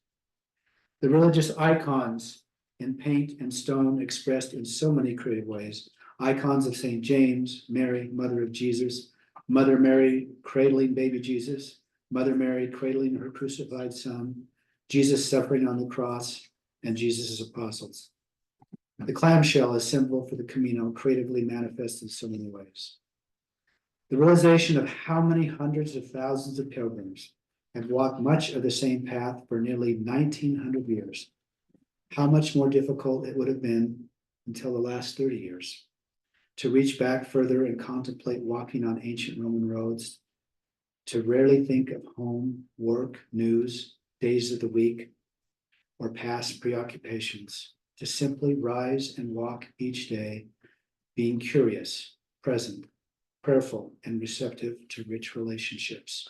The religious icons in paint and stone expressed in so many creative ways. Icons of St. James, Mary, Mother of Jesus, Mother Mary cradling baby Jesus, Mother Mary cradling her crucified son, Jesus suffering on the cross, and Jesus' apostles. The clamshell is symbol for the Camino, creatively manifest in so many ways. The realization of how many hundreds of thousands of pilgrims have walked much of the same path for nearly 1900 years. How much more difficult it would have been until the last 30 years to reach back further and contemplate walking on ancient Roman roads, to rarely think of home, work, news, days of the week, or past preoccupations, to simply rise and walk each day, being curious, present, prayerful, and receptive to rich relationships.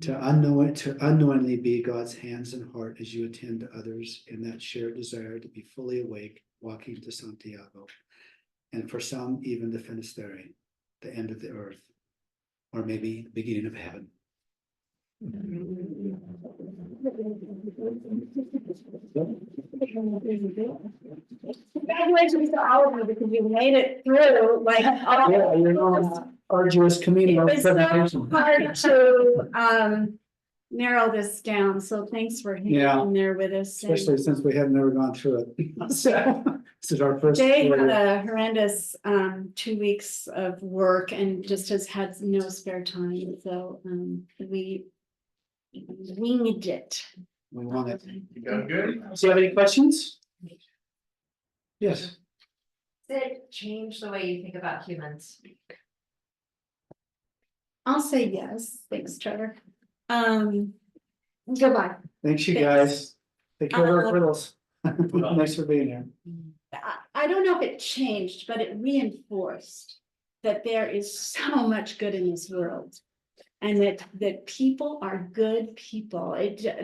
To unknowingly be God's hands and heart as you attend to others in that shared desire to be fully awake, walking to Santiago, and for some, even the Finisterre, the end of the earth, or maybe the beginning of heaven. Congratulations to all of you because you made it through like all. Yeah, you're on arduous Camino. It was so hard to narrow this down, so thanks for hanging Yeah. in there with us. And Especially since we have never gone through it. So this is our first. Jay had a horrendous 2 weeks of work and just has had no spare time, so we winged it. We want it. You got good? Do you have any questions? Yes. Does it change the way you think about humans? I'll say yes. Thanks, Trevor. Goodbye. Thanks, you Thanks. guys. Take care of our riddles. Thanks for being here. I don't know if it changed, but it reinforced that there is so much good in this world. And that people are good people.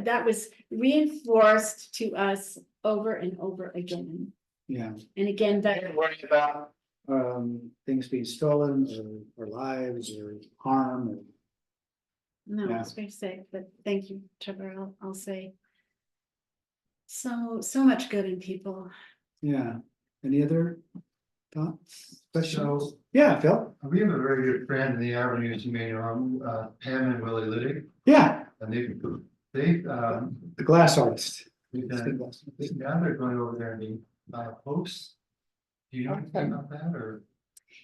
That was reinforced to us over and over again. Yeah. And again, that Don't worry about things being stolen or lives or harm. Or, no, yeah. it's very safe, but thank you, Trevor. I'll say so much good in people. yeah. Any other thoughts? Questions? So- Yeah, Phil. We have a very good friend in the avenues you may know, Pam and Willie Liddy, Yeah, and they, the glass artist. now they're going over there and buy posts. Do you know anything about that, or?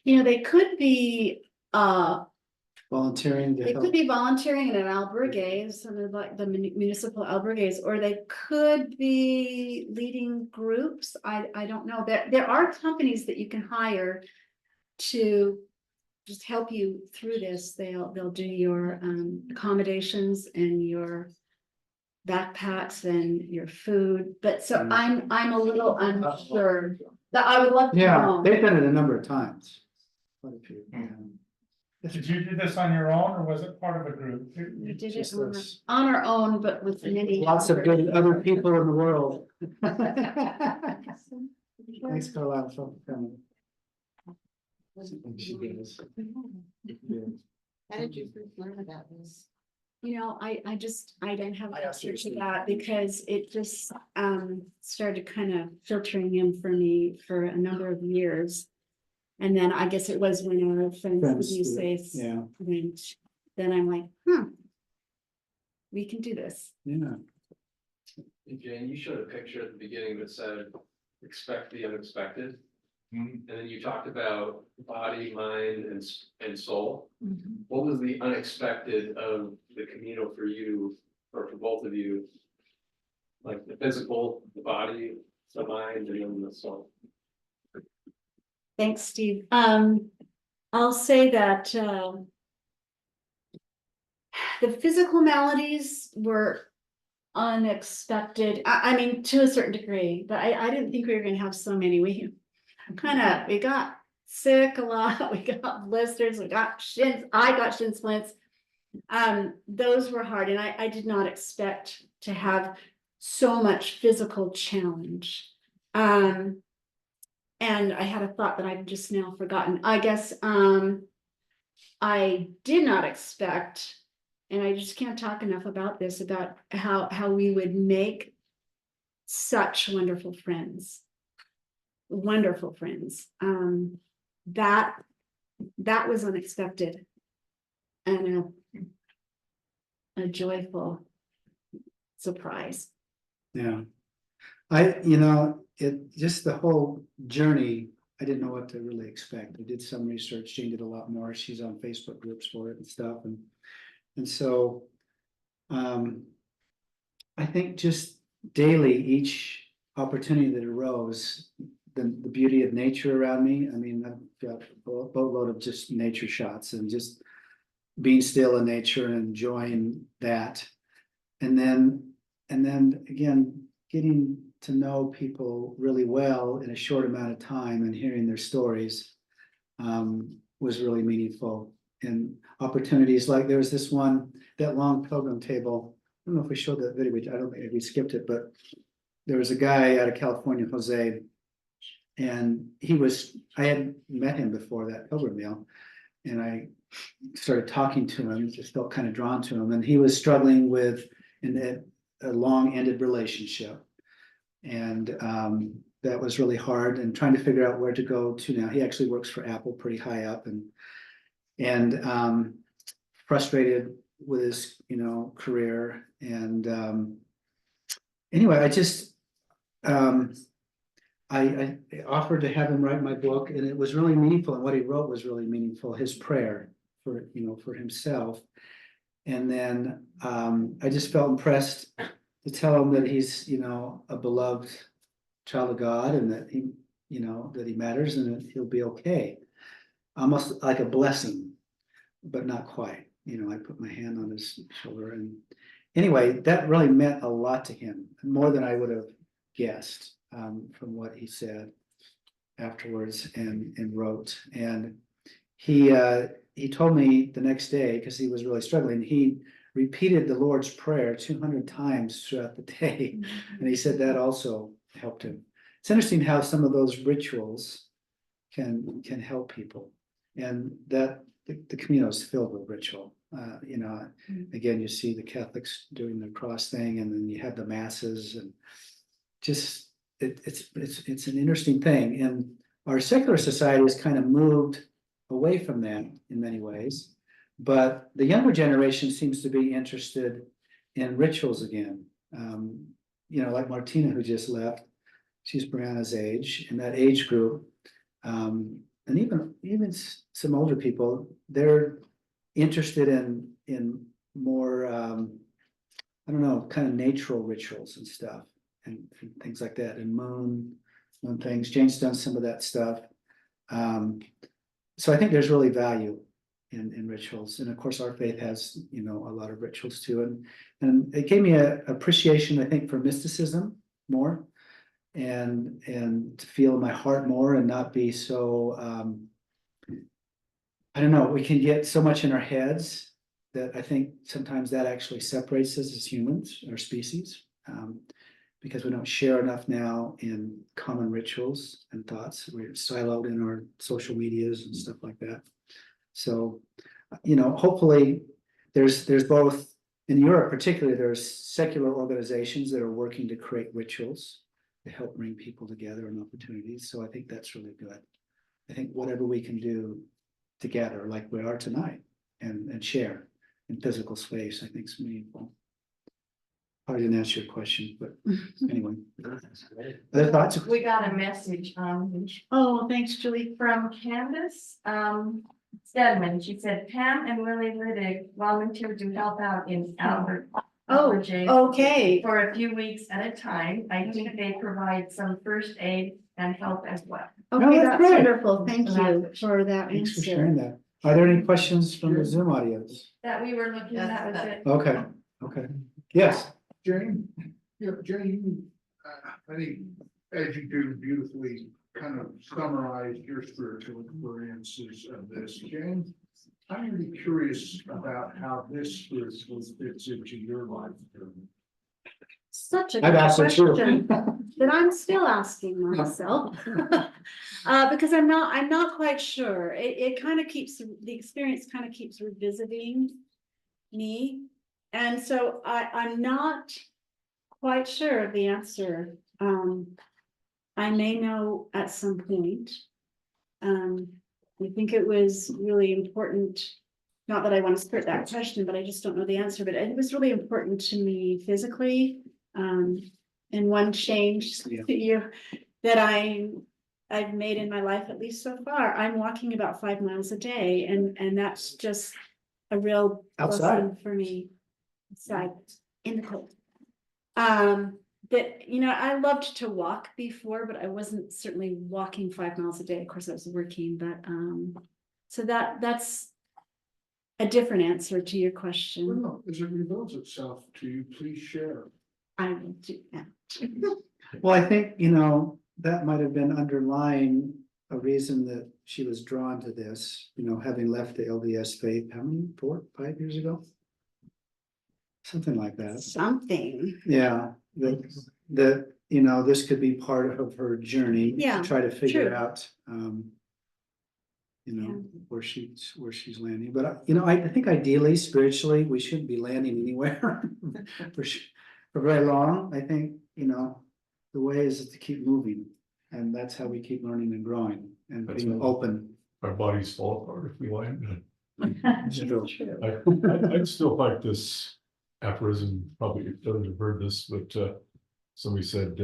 You know, they could be Volunteering to they help. could be volunteering in an albergues, some like the municipal albergues, or they could be leading groups. I don't know. There are companies that you can hire to just help you through this. They'll do your accommodations and your backpacks and your food. But so I'm a little unsure. That I would love to Yeah, know. they've done it a number of times. Quite a few. Did you do this on your own or was it part of a group? We did it Just on us. our own, but with many. Lots of good other people in the world. Thanks, Carlisle, for coming. She does. How did you first learn about this? You know, I don't have I an asked her answer to to- that because it just started kind of filtering in for me for a number of years. And then I guess it was when our friends with Friends, you say, Yeah, went, then I'm like, we can do this. yeah. Jane, you showed a picture at the beginning that said, expect the unexpected. And then you talked about body, mind, and soul. What was the unexpected of the Camino for you, or for both of you? Like the physical, the body, the mind, and then the soul. Thanks, Steve. I'll say that, the physical maladies were unexpected. I mean, to a certain degree, but I didn't think we were gonna have so many. We got sick a lot. We got blisters, we got shins, I got shin splints. Those were hard, and I did not expect to have so much physical challenge. And I had a thought that I've just now forgotten. I guess, I did not expect, and I just can't talk enough about this, about how we would make such wonderful friends. Wonderful friends. That was unexpected. And a joyful surprise. Yeah. It just the whole journey, I didn't know what to really expect. I did some research. Jane did a lot more. She's on Facebook groups for it and stuff. And so I think just daily, each opportunity that arose, the beauty of nature around me. I mean, I've got a boatload of just nature shots and just being still in nature and enjoying that. And then again, getting to know people really well in a short amount of time and hearing their stories was really meaningful. And opportunities like there was this one, that long pilgrim table. I don't know if we showed that video. I don't think we skipped it, but there was a guy out of California, Jose, and I had met him before that pilgrim meal, and I started talking to him, just felt kind of drawn to him, and he was struggling with a long-ended relationship. And that was really hard, and trying to figure out where to go to now. He actually works for Apple pretty high up, and frustrated with his, career. And anyway, I offered to have him write my book, and it was really meaningful. And what he wrote was really meaningful, his prayer for himself. And then I just felt impressed to tell him that he's, a beloved child of God, and that that he matters, and that he'll be okay. Almost like a blessing, but not quite. I put my hand on his shoulder, and anyway, that really meant a lot to him, more than I would have guessed, from what he said afterwards and wrote. And he told me the next day, because he was really struggling, he repeated the Lord's Prayer 200 times throughout the day. And he said that also helped him. It's interesting how some of those rituals can help people, and that the Camino is filled with ritual. Again, you see the Catholics doing the cross thing, and then you have the masses, and just it's an interesting thing. And our secular society has kind of moved away from that in many ways, but the younger generation seems to be interested in rituals again. Like Martina, who just left, she's Brianna's age, in that age group. And even some older people, they're interested in more I don't know, kind of natural rituals and stuff, and things like that, and moon things. Jane's done some of that stuff. So I think there's really value in rituals, and of course our faith has a lot of rituals too, and it gave me an appreciation, I think, for mysticism more, and to feel in my heart more, and not be so I don't know, we can get so much in our heads that I think sometimes that actually separates us as humans, our species, because we don't share enough now in common rituals and thoughts. We're siloed in our social medias and stuff like that. So, hopefully there's both, in Europe particularly, there's secular organizations that are working to create rituals to help bring people together and opportunities. So I think that's really good. I think whatever we can do together, like we are tonight, and share in physical space, I think is meaningful. Probably didn't answer your question, but anyway. Other thoughts? We got a message Oh, thanks, Julie. from Candace Stedman. She said Pam and Willie Riddick volunteered to help out in Albert. Oh, okay. For a few weeks at a time. I think they provide some first aid and help as well. Okay, that's that's great. wonderful. Thank you for that Thanks for answer. sharing that. Are there any questions from the Zoom audience? That we were looking at, was it? Okay, okay. Yes, Jane, Jane, I think as you do beautifully kind of summarize your spiritual experiences of this, Jane. I'm really curious about how this spiritual fits into your life. Such a I've good asked it too. question that I'm still asking myself. Because I'm not quite sure. It kind of keeps, the experience kind of keeps revisiting me. And so I'm not quite sure of the answer. I may know at some point. I think it was really important, not that I want to skirt that question, but I just don't know the answer, but it was really important to me physically. And one change that I've made in my life, at least so far, I'm walking about 5 miles a day, and that's just a real blessing for me. Outside in the cold. That, I loved to walk before, but I wasn't certainly walking 5 miles a day. Of course, I was working, but so that's a different answer to your question. Well, as it reveals itself to you, please share. I will do that. well, I think, that might have been underlying a reason that she was drawn to this, having left the LDS faith, how many, 4, 5 years ago? Something like that. Something. Yeah, that, this could be part of her journey. Yeah, to try to figure true. out, Yeah. where she's landing. But, I think ideally, spiritually, we shouldn't be landing anywhere for very long. I think, the way is to keep moving. And that's how we keep learning and growing and That's being right. open. Our bodies fall apart if we land. True. I'd still like this aphorism, probably others have heard this, but somebody said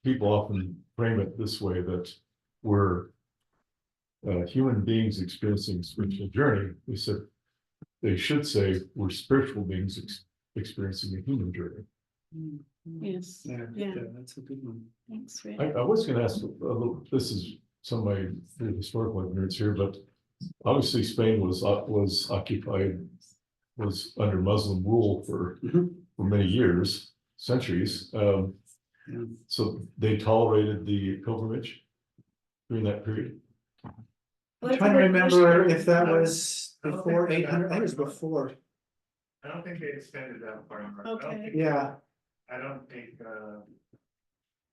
people often frame it this way, that we're human beings experiencing spiritual journey. They should say we're spiritual beings experiencing a human journey. Yes. Yeah, that's a good one. Thanks, Rick. I was gonna ask a little, this is some of my historical ignorance here, but obviously Spain was occupied, was under Muslim rule for many years, centuries. So they tolerated the pilgrimage during that period. I'm trying to remember if that was before 800, I think it was before. I don't think they extended that far. Okay. Yeah. I don't think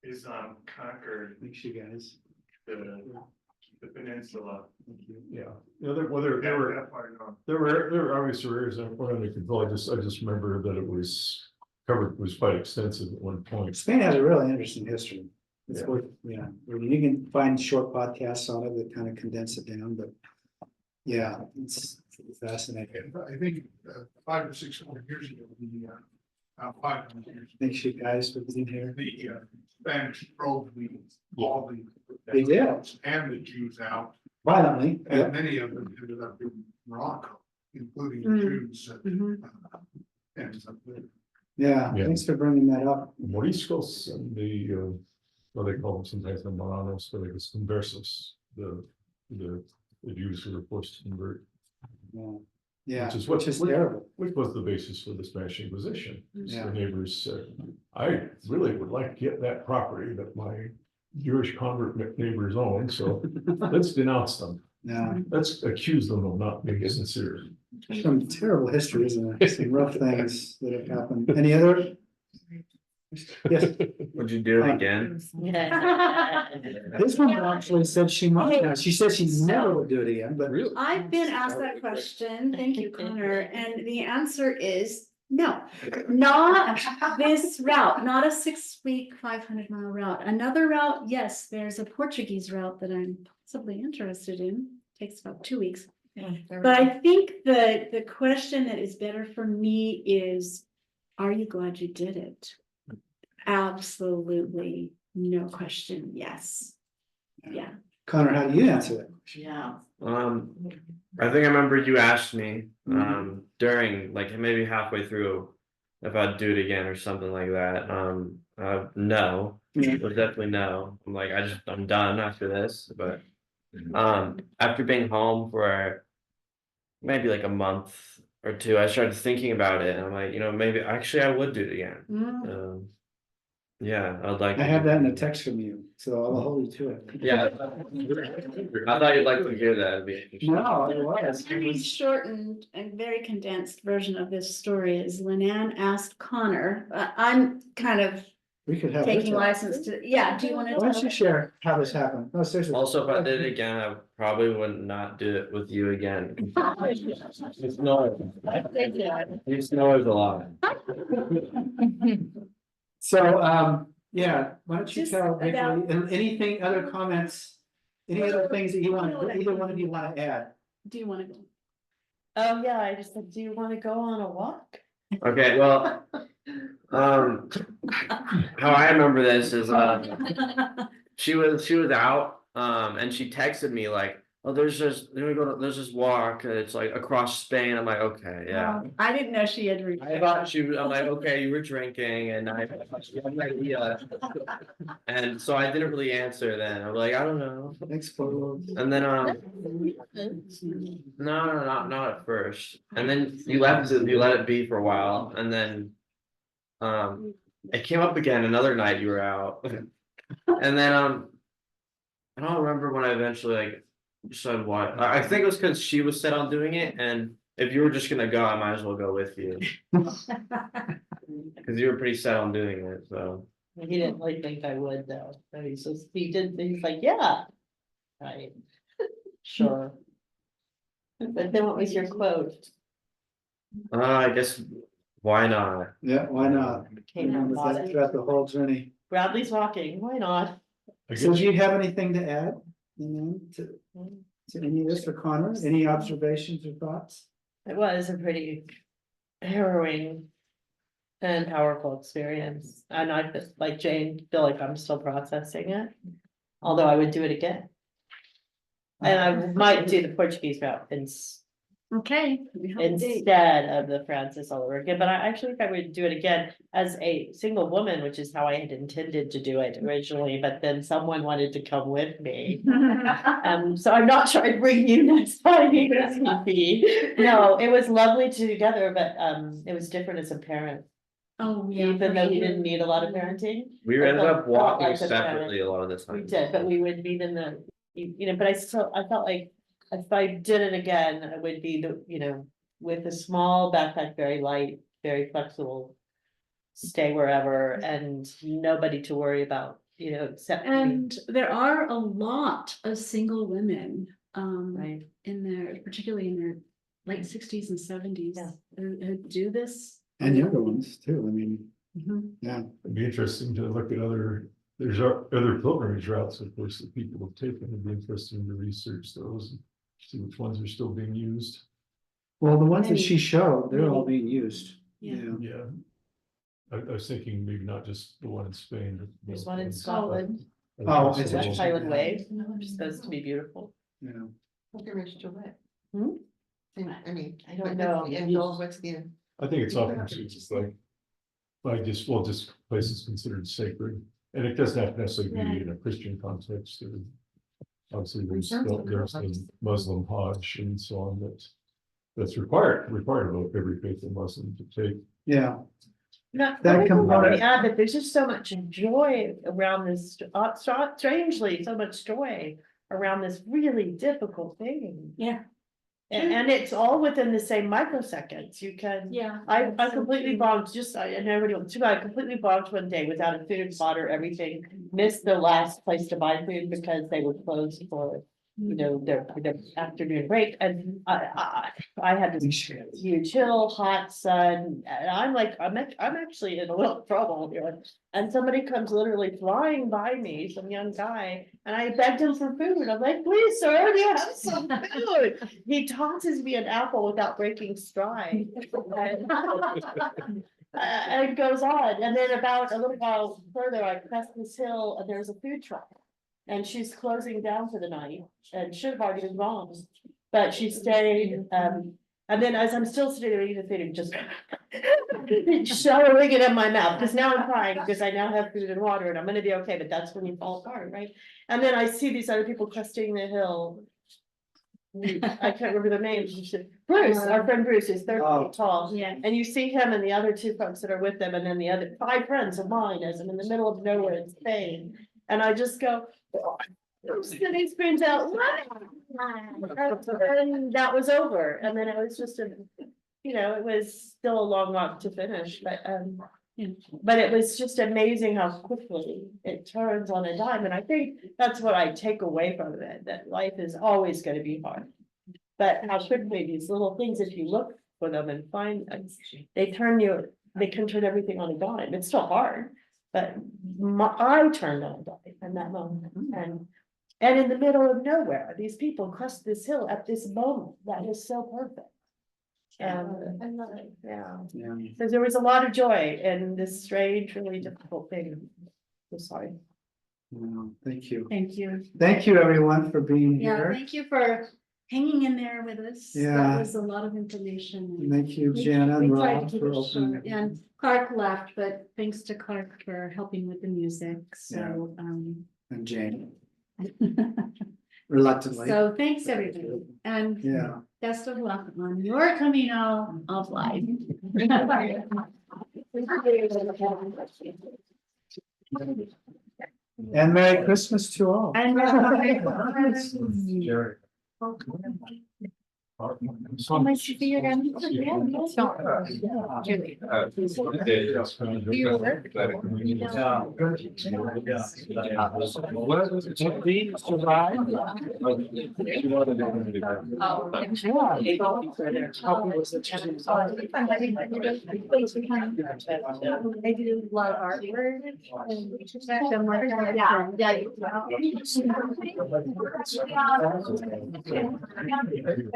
Islam conquered Thanks, you guys. the peninsula. Yeah, there were obviously areas that were under control. I just remember that it was covered, was quite extensive at one point. Spain has a really interesting history. It's Yeah. worth, you can find short podcasts on it that kind of condense it down, but yeah, it's fascinating. I think 500 or 600 years ago, 500 years. Thanks you guys for being here. The Spanish drove all the They did. and the Jews out, Violently, and many of them ended up in Morocco, including the Jews. And yeah, thanks for bringing that up. Moriscos and the what they call them sometimes the Moranos, but it was conversos, the Jews who were forced to convert. Yeah, which is terrible. Which was the basis for the Spanish Inquisition. Yeah. The neighbors said, I really would like to get that property that my Jewish convert neighbors own, so let's denounce them. Yeah. Let's accuse them of not being sincere. Some terrible history, isn't there? Some rough things that have happened. Any other? Yes. Would you do it again? This one actually said she might. She said she never would do it again, but really. I've been asked that question. Thank you, Connor. And the answer is no, not this route, not a 6-week, 500-mile route. Another route, yes, there's a Portuguese route that I'm possibly interested in. Takes about 2 weeks. But I think the question that is better for me is, are you glad you did it? Absolutely, no question, yes. Yeah. Connor, how do you answer that? Yeah. I think I remember you asked me during, like, maybe halfway through if I'd do it again or something like that. No, was definitely no. I'm like, I'm done after this, but after being home for maybe like a month or two, I started thinking about it, and I'm like, maybe actually I would do it again. Yeah, I'd like. I to have do that in it a text from you, so I'll hold you to it. Yeah. I thought you'd like to hear that. It'd be interesting. No, it was. Very shortened and very condensed version of this story is Lynanne asked Connor, I'm kind of We could have. her taking tell. license to, yeah, do you want to? Why don't you share how this happened? No, seriously. Also, if I did it again, I probably would not do it with you again. It's noise. It's noise a lot. So, yeah, why don't you Just tell Vicky, about- and anything, other comments? Any other things that you want, either one of you want to add? Do you want to go? Oh, yeah, I just said, do you wanna go on a walk? Okay, well, how I remember this is, she was out, and she texted me like, oh, there's this walk, it's like across Spain. I'm like, okay, yeah. I didn't know she had. I thought I'm like, okay, you were drinking, and I she had an idea. And so I didn't really answer then. I'm like, I don't know. Thanks for. And then, no, not at first. And then you let it be for a while, and then, it came up again another night you were out. And then, I don't remember when I eventually like said what. I think it was because she was set on doing it, and if you were just gonna go, I might as well go with you. Because you were pretty set on doing it, so. He didn't really think I would though, so he's like, yeah. Right. Sure. But then what was your quote? I guess, why not? Yeah, why not? Came out Remember that positive. throughout the whole journey. Bradley's walking, why not? I So guess, do you have anything to add? To any of this, or Connor, any observations or thoughts? It was a pretty harrowing and powerful experience, and I just, like Jane, feel like I'm still processing it. Although I would do it again. And I might do the Portuguese route Okay. we have a date. instead of the Francis all over again, but I actually think I would do it again as a single woman, which is how I had intended to do it originally, but then someone wanted to come with me. So I'm not sure I'd bring you next time, because no, it was lovely together, but it was different as a parent. Oh, yeah. Even though we didn't need a lot of parenting. We I ended felt- up walking like a parent. separately a lot of the time. We did, but we would meet in the, but I felt like if I did it again, it would be with a small backpack, very light, very flexible. Stay wherever and nobody to worry about, except me. And there are a lot of single women, Right. particularly in their late 60s and 70s. Yeah. Who do this. And younger ones too, I mean, Mhm. yeah. it'd be interesting to look at there's other pilgrimage routes, of course, that people have taken. It'd be interesting to research those and see which ones are still being used. Well, the ones that Many. she showed, they're all Many. being used. Yeah. Yeah. I was thinking maybe not just the one in Spain, but. There's one in Scotland, Oh, it's West interesting. Highland Way, which is supposed to be beautiful. Yeah. Pilgrimage to what? Hmm? I mean, I don't know. what's the end goal? What's the end? I think it's often just like just places considered sacred, and it doesn't have to necessarily be in a Christian context. Obviously, there's the Muslim Hajj and so on that's required of every faithful Muslim to take. Yeah, That That component- add that there's just so much joy around this, strangely, so much joy around this really difficult thing. Yeah. And it's all within the same microseconds. You can. Yeah. I completely bombed, and everybody else too. I completely bombed one day without a food, water, everything. Missed the last place to buy food because they were closed for, their afternoon break. And I had this huge hill, hot sun, and I'm like, I'm actually in a little trouble here. And somebody comes literally flying by me, some young guy, and I begged him for food. I'm like, please, sir, do you have some food? He tosses me an apple without breaking stride. And it goes on, and then about a little while further, I crest this hill, and there's a food truck. And she's closing down for the night, and should have already been gone, but she stayed, And then as I'm still sitting there eating the food, just showering it in my mouth, because now I'm crying, because I now have food and water and I'm gonna be okay, but that's when you fall apart, right? And then I see these other people cresting the hill. I can't remember their names. Bruce, our friend Bruce is 30 feet tall. Yeah. And you see him and the other two folks that are with them, and then the other 5 friends of mine as I'm in the middle of nowhere in Spain. And I just go, and he screams out, and that was over. And then it was just a, you know, it was still a long walk to finish, but it was just amazing how quickly it turns on a dime. And I think that's what I take away from it, that life is always going to be hard. But how quickly these little things, if you look for them and find, they can turn everything on a dime. It's still hard, but I turned on a dime in that moment. And in the middle of nowhere, these people crossed this hill at this moment. That is so perfect. And yeah, because there was a lot of joy in this strange, really difficult thing. I'm sorry. No, thank you. Thank you. Thank you, everyone, for being Yeah, here. thank you for hanging in there with us. Yeah. That was a lot of information. Thank you, We- Jana and we tried to Rob, keep for it opening. short, and Clark left, but thanks to Clark for helping with the music, so, And Jane, reluctantly. so thanks everybody, and Yeah. best of luck on your Camino of life. And Merry Christmas to all. And Jerry. my figured out. They do a lot of artwork. Yeah.